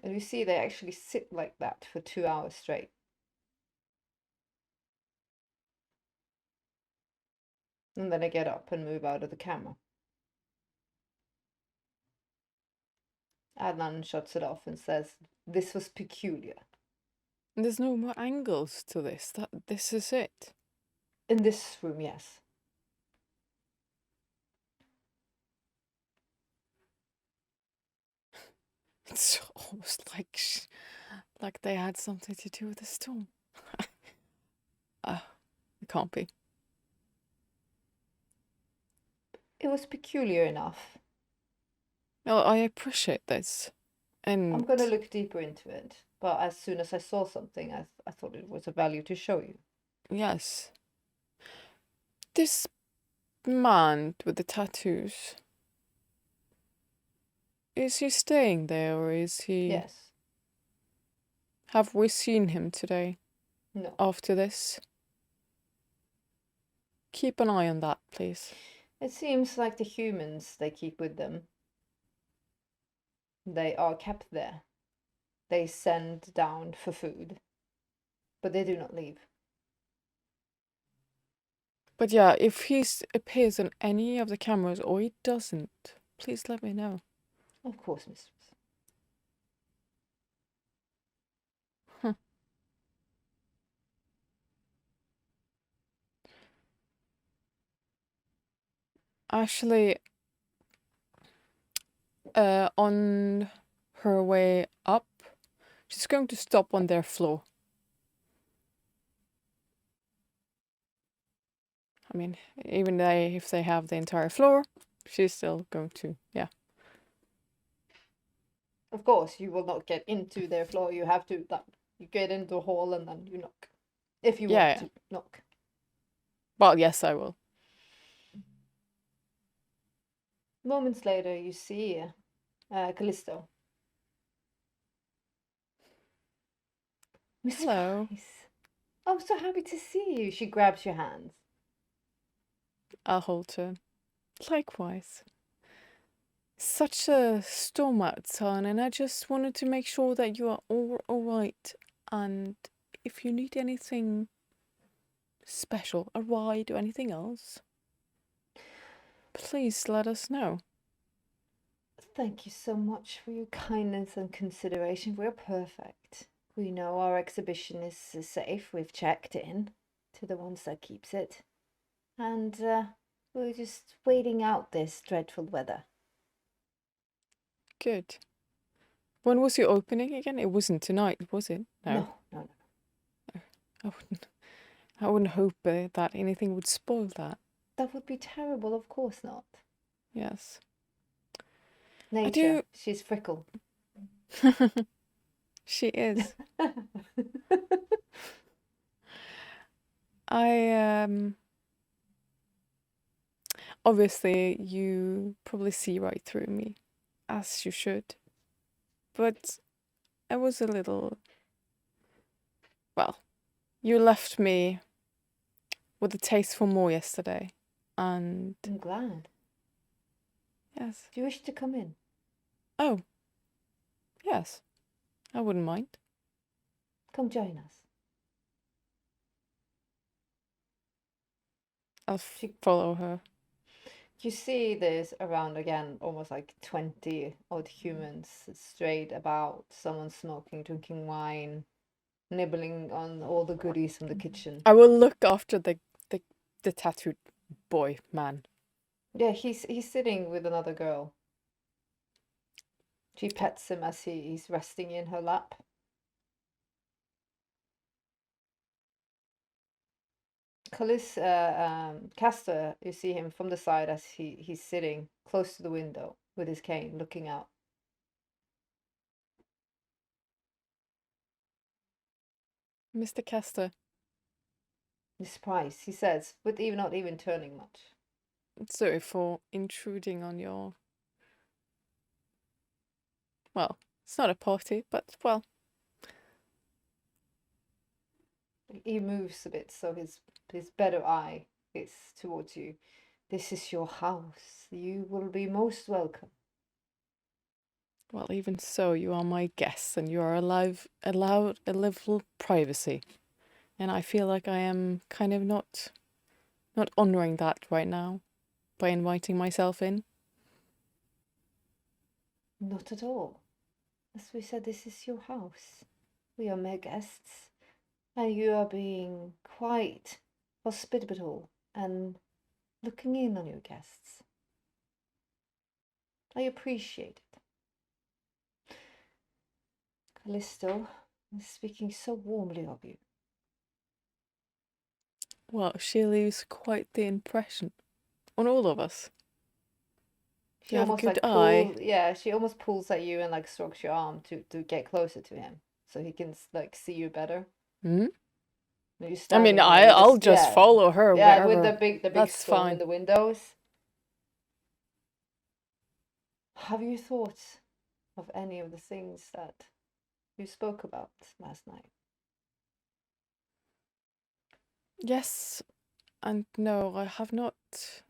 And you see they actually sit like that for 2 hours straight. And then they get up and move out of the camera. Adnan shuts it off and says, "This was peculiar. And there's no more angles to this. This is it. In this room, yes. It's almost like they had something to do with the storm. It can't be. It was peculiar enough. No, I appreciate this. And I'm gonna look deeper into it. But as soon as I saw something, I thought it was of value to show you. yes. This man with the tattoos. Is he staying there or is he... Yes. Have we seen him today No. after this? Keep an eye on that, please. It seems like the humans they keep with them. They are kept there. They send down for food. But they do not leave. But yeah, if he appears on any of the cameras or he doesn't, please let me know. Of course, mistress. Actually, on her way up, she's going to stop on their floor. I mean, even if they have the entire floor, she's still going to, yeah. Of course, you will not get into their floor. You have to, you get into the hall and then you knock. If you want to knock. Well, yes, I will. Moments later, you see Kalisto. Miss Hello. Price. I'm so happy to see you. She grabs your hands. I'll hold her. Likewise. Such a storm outside, and I just wanted to make sure that you are all right. And if you need anything special, a ride or anything else, please let us know. Thank you so much for your kindness and consideration. We're perfect. We know our exhibition is safe. We've checked in to the ones that keeps it. And we're just waiting out this dreadful weather. Good. When was your opening again? It wasn't tonight, was it? No. I wouldn't hope that anything would spoil that. That would be terrible, of course not. Yes. Nature, she's fickle. She is. Obviously, you probably see right through me, as you should. But I was a little... Well, you left me with a taste for more yesterday, and... I'm glad. Yes. Do you wish to come in? Oh. Yes. I wouldn't mind. Come join us. I'll follow her. You see there's around again almost like 20 odd humans strayed about, someone smoking, drinking wine, nibbling on all the goodies from the kitchen. I will look after the tattooed boy man. Yeah, he's sitting with another girl. She pets him as he's resting in her lap. Castor, you see him from the side as he's sitting close to the window with his cane, looking out. Mr. Castor. Miss Price, he says, with not even turning much. Sorry for intruding on your... Well, it's not a party, but, well... He moves a bit, so his better eye is towards you. This is your house. You will be most welcome. Well, even so, you are my guest, and you are allowed a little privacy. And I feel like I am kind of not honouring that right now by inviting myself in. Not at all. As we said, this is your house. We are mere guests, and you are being quite hospitable and looking in on your guests. I appreciate it. Kalisto is speaking so warmly of you. Well, she leaves quite the impression on all of us. She You have a almost good like eye. pulls, yeah, she almost pulls at you and like strokes your arm to get closer to him, so he can like see you better. Hmm? You're I mean, standing there with I'll this, just follow her yeah, with wherever. the big That's stone in fine. the windows. Have you thought of any of the things that you spoke about last night? Yes and no, I have not.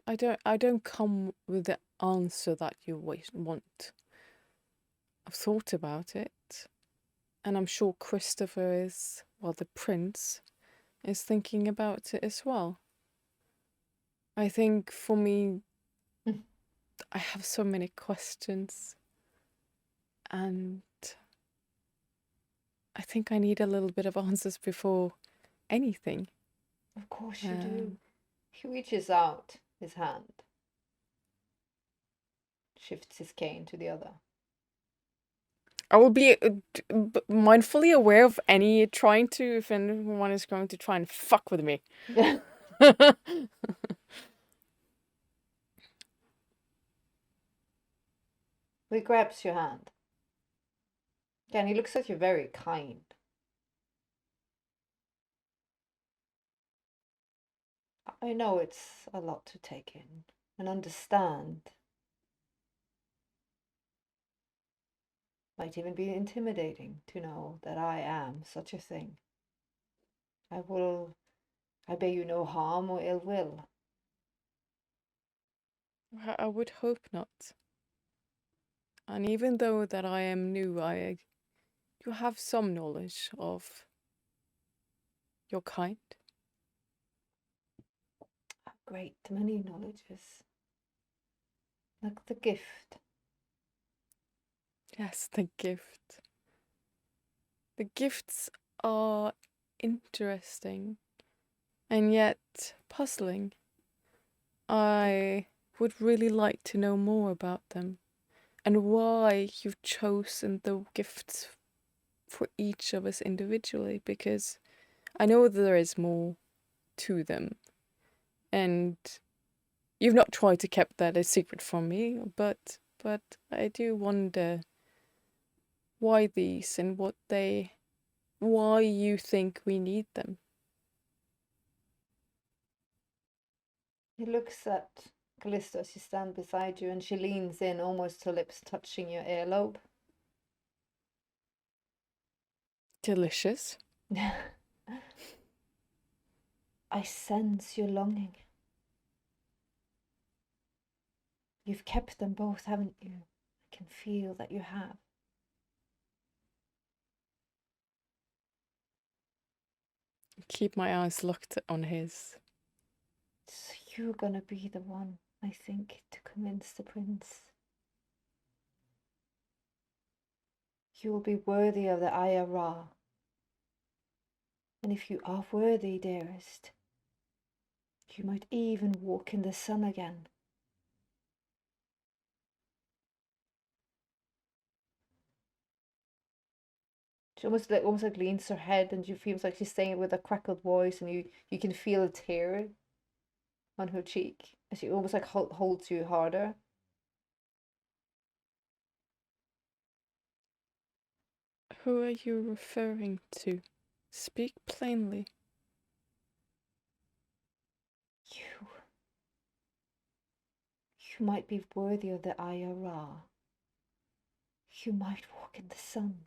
I don't come with the answer that you want. I've thought about it, and I'm sure Christopher is, well, the prince, is thinking about it as well. I think for me, I have so many questions, and I think I need a little bit of answers before anything. Of course you do. He reaches out his hand, shifts his cane to the other. I will be mindfully aware of any trying to, if anyone is going to try and fuck with me. He grabs your hand. Again, he looks at you very kind. I know it's a lot to take in and understand. Might even be intimidating to know that I am such a thing. I bear you no harm or ill will. I would hope not. And even though that I am new, you have some knowledge of your kind. A great many knowledges. Like the gift. Yes, the gift. The gifts are interesting and yet puzzling. I would really like to know more about them and why you've chosen the gifts for each of us individually, because I know there is more to them, and you've not tried to keep that a secret from me, but I do wonder why these and why you think we need them. He looks at Kalisto as she stands beside you, and she leans in, almost her lips touching your earlobe. Delicious. I sense your longing. You've kept them both, haven't you? I can feel that you have. Keep my eyes locked on his. So you're gonna be the one, I think, to convince the prince. You will be worthy of the Ayah. And if you are worthy, dearest, you might even walk in the sun again. She almost like leans her head, and she feels like she's saying it with a crackled voice, and you can feel a tear on her cheek as she almost like holds you harder. Who are you referring to? Speak plainly. You might be worthy of the Ayah. You might walk in the sun.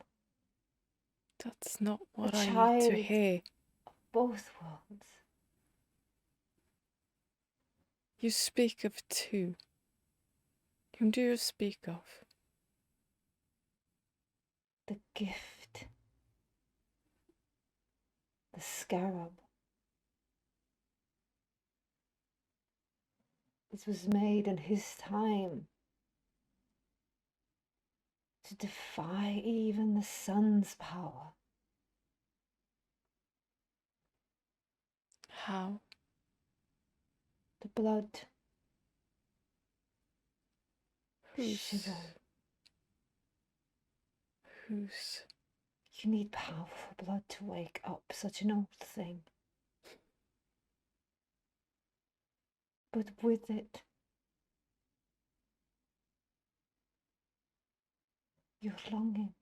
That's not what A I child need to hear. of both worlds. You speak of two. Whom do you speak of? The gift. The scarab. It was made in his time to defy even the sun's power. How? The blood. Whose? Shiver. Whose? You need powerful blood to wake up such an old thing. But with it, your longings.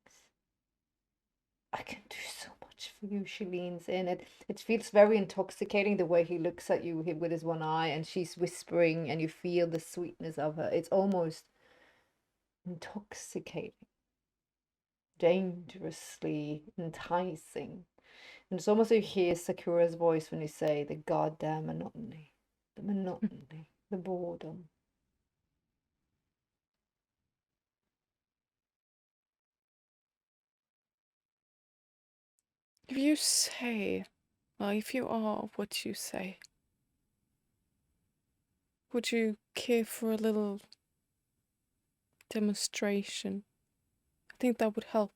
I can do so much for you. She leans in. It feels very intoxicating the way he looks at you with his one eye, and she's whispering, and you feel the sweetness of her. It's almost intoxicating, dangerously enticing. And it's almost like you hear Sakura's voice when you say the goddamn monotony, the boredom. If you say, well, if you are what you say, would you care for a little demonstration? I think that would help.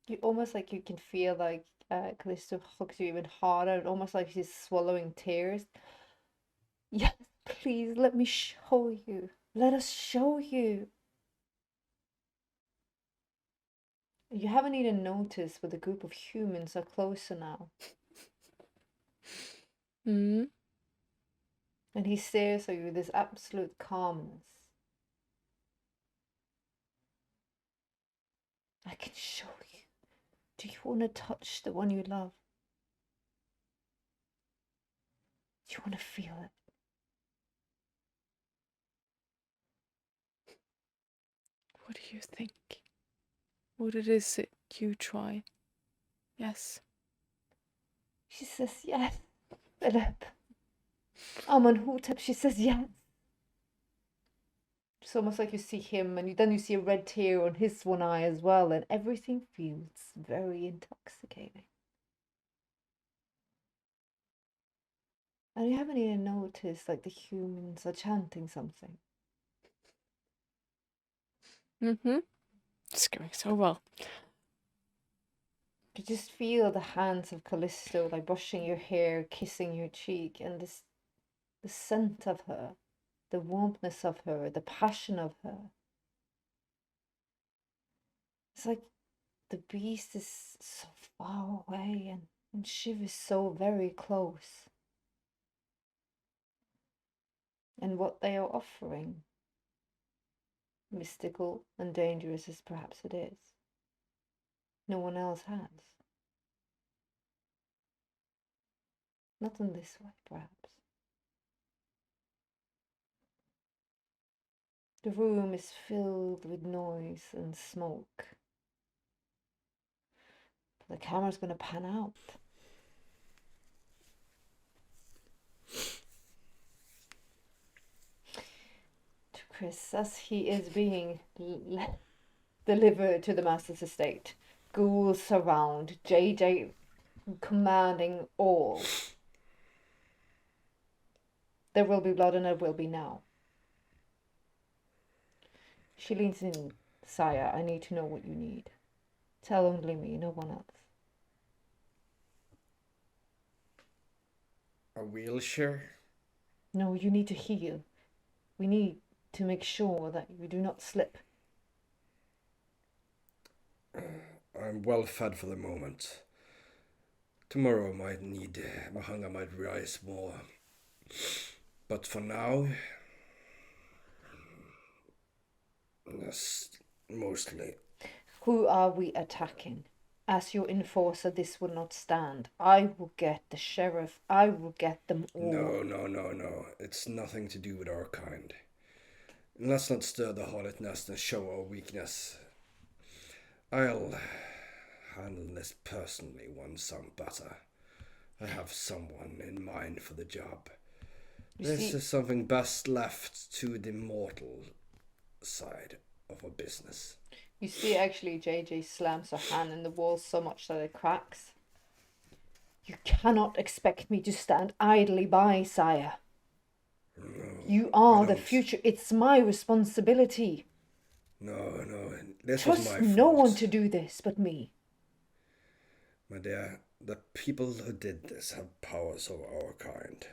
You almost like you can feel like Kalisto hugs you even harder, almost like she's swallowing tears. Yes, please, let me show you. Let us show you. You haven't even noticed, but the group of humans are closer now. Hmm? And he stares at you with this absolute calmness. I can show you. Do you want to touch the one you love? Do you want to feel it? What do you think? What it is that you try? Yes. She says yes, Philip. Amanhotep, she says yes. It's almost like you see him, and then you see a red tear on his one eye as well, and everything feels very intoxicating. And you haven't even noticed, like, the humans are chanting something. Mm-hmm. It's going so well. You just feel the hands of Kalisto, like, brushing your hair, kissing your cheek, and the scent of her, the warmthness of her, the passion of her. It's like the beast is so far away, and Shiv is so very close. And what they are offering, mystical and dangerous as perhaps it is, no one else has. Not in this way, perhaps. The room is filled with noise and smoke. The camera's going to pan out. To Chris, as he is being delivered to the master's estate. Ghouls surround, JJ commanding all. There will be blood and there will be now. She leans in. Saya, I need to know what you need. Tell only me, no one else. A wheelchair? No, you need to heal. We need to make sure that you do not slip. I'm well fed for the moment. Tomorrow might need, my hunger might rise more. But for now, yes, mostly. Who are we attacking? As your enforcer, this will not stand. I will get the sheriff. I will get them all. No. It's nothing to do with our kind. Let's not stir the hornet nest and show our weakness. I'll handle this personally once I'm better. I have someone in mind for the job. This is something best left to the mortal side of our business. You see, actually, JJ slams her hand in the wall so much that it cracks. You cannot expect me to stand idly by, sire. No, you are the future. It's my responsibility. No, this Trust was my fault. no one to do this but me. My dear, the people who did this have powers over our kind.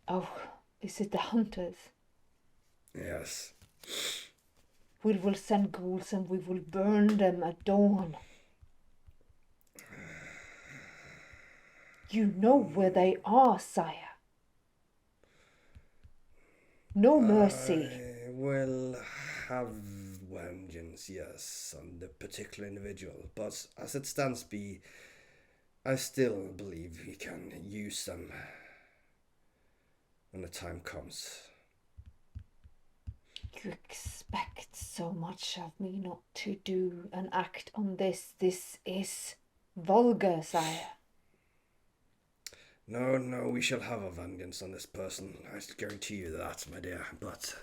Oh, is it the hunters? Yes. We will send ghouls and we will burn them at dawn. You know where they are, sire. No mercy. I will have vengeance, yes, on the particular individual, but as it stands be, I still believe we can use them when the time comes. You expect so much of me not to do an act on this. This is vulgar, sire. No, we shall have a vengeance on this person. I guarantee you that, my dear. But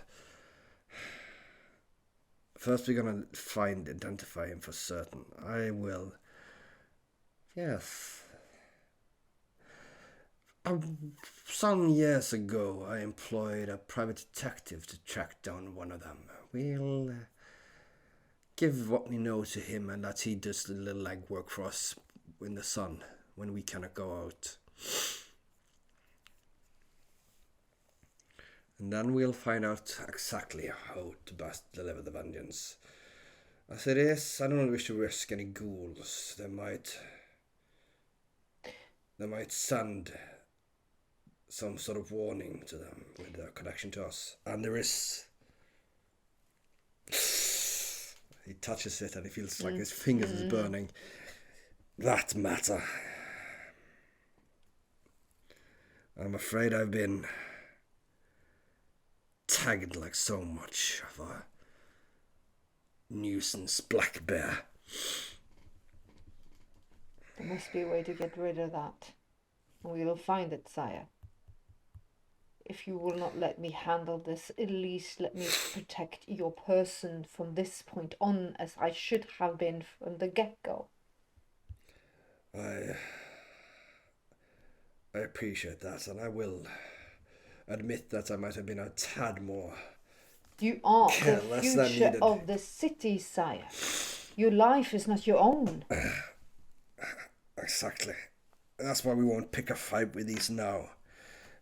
first we're gonna identify him for certain. I will... Yes. Some years ago, I employed a private detective to track down one of them. We'll give what we know to him and let he does the little legwork for us in the sun when we cannot go out. And then we'll find out exactly how to best deliver the vengeance. As it is, I don't wish to risk any ghouls. They might send some sort of warning to them with their connection to us. And there is... He touches it and he feels like his fingers is burning. That matter. I'm afraid I've been tagged like so much of a nuisance black bear. There must be a way to get rid of that. And we will find it, sire. If you will not let me handle this, at least let me protect your person from this point on, as I should have been from the get-go. I appreciate that, and I will admit that I might have been a tad more You are the careless than future needed. of the city, sire. Your life is not your own. Exactly. That's why we won't pick a fight with these now.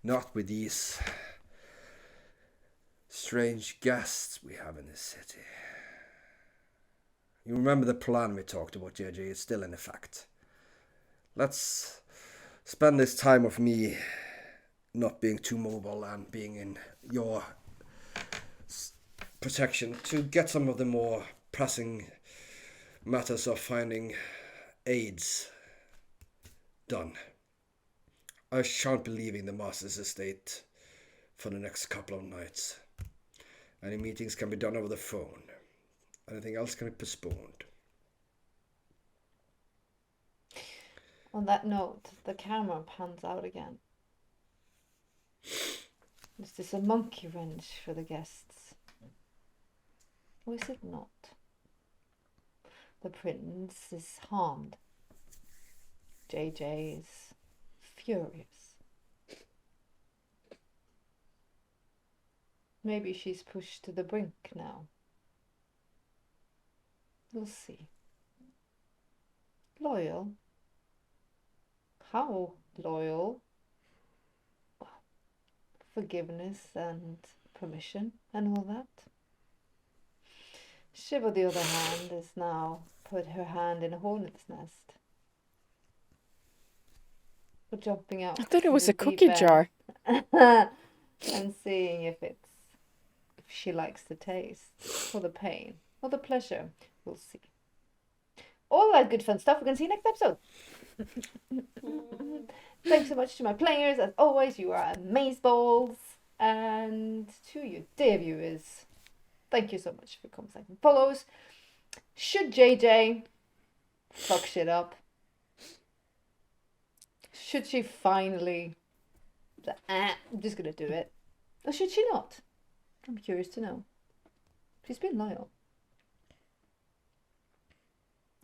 Not with these strange guests we have in this city. You remember the plan we talked about, JJ? It's still in effect. Let's spend this time of me not being too mobile and being in your protection to get some of the more pressing matters of finding aids done. I shan't be leaving the Master's estate for the next couple of nights. Any meetings can be done over the phone. Anything else can be postponed. On that note, the camera pans out again. Is this a monkey wrench for the guests? Or is it not? The prince is harmed. JJ is furious. Maybe she's pushed to the brink now. We'll see. Loyal? How loyal? Forgiveness and permission and all that. Shiv, on the other hand, has now put her hand in a hornet's nest. For jumping out. I thought it was a to the deep cookie end jar. and seeing if she likes the taste, or the pain, or the pleasure. We'll see. All that good fun stuff. We're going to see you next episode. Thanks so much to my players. As always, you are amazeballs. And to you, dear viewers, thank you so much for comments and follows. Should JJ fuck shit up? Should she finally... I'm just going to do it. Or should she not? I'm curious to know. She's been loyal.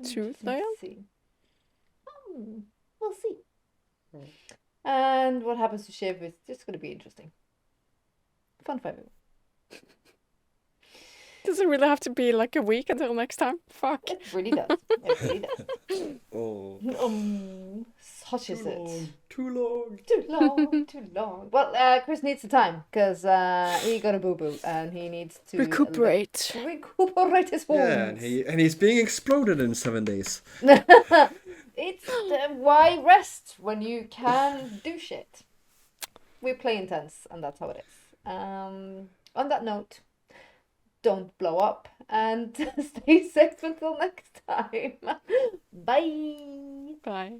Too loyal? See. We'll see. And what happens to Shiv is just going to be interesting. Fun for everyone. Does it really have to be like a week until next time? Fuck. It really does. It really does. Oh, Such is it. too long. Too long, too long. Well, Chris needs the time because he got a boo-boo and he needs to Recuperate. recuperate his wounds. Yeah, and he's being exploded in 7 days. It's why rest when you can do shit. We play intense, and that's how it is. On that note, don't blow up and stay safe until next time. Bye. Bye.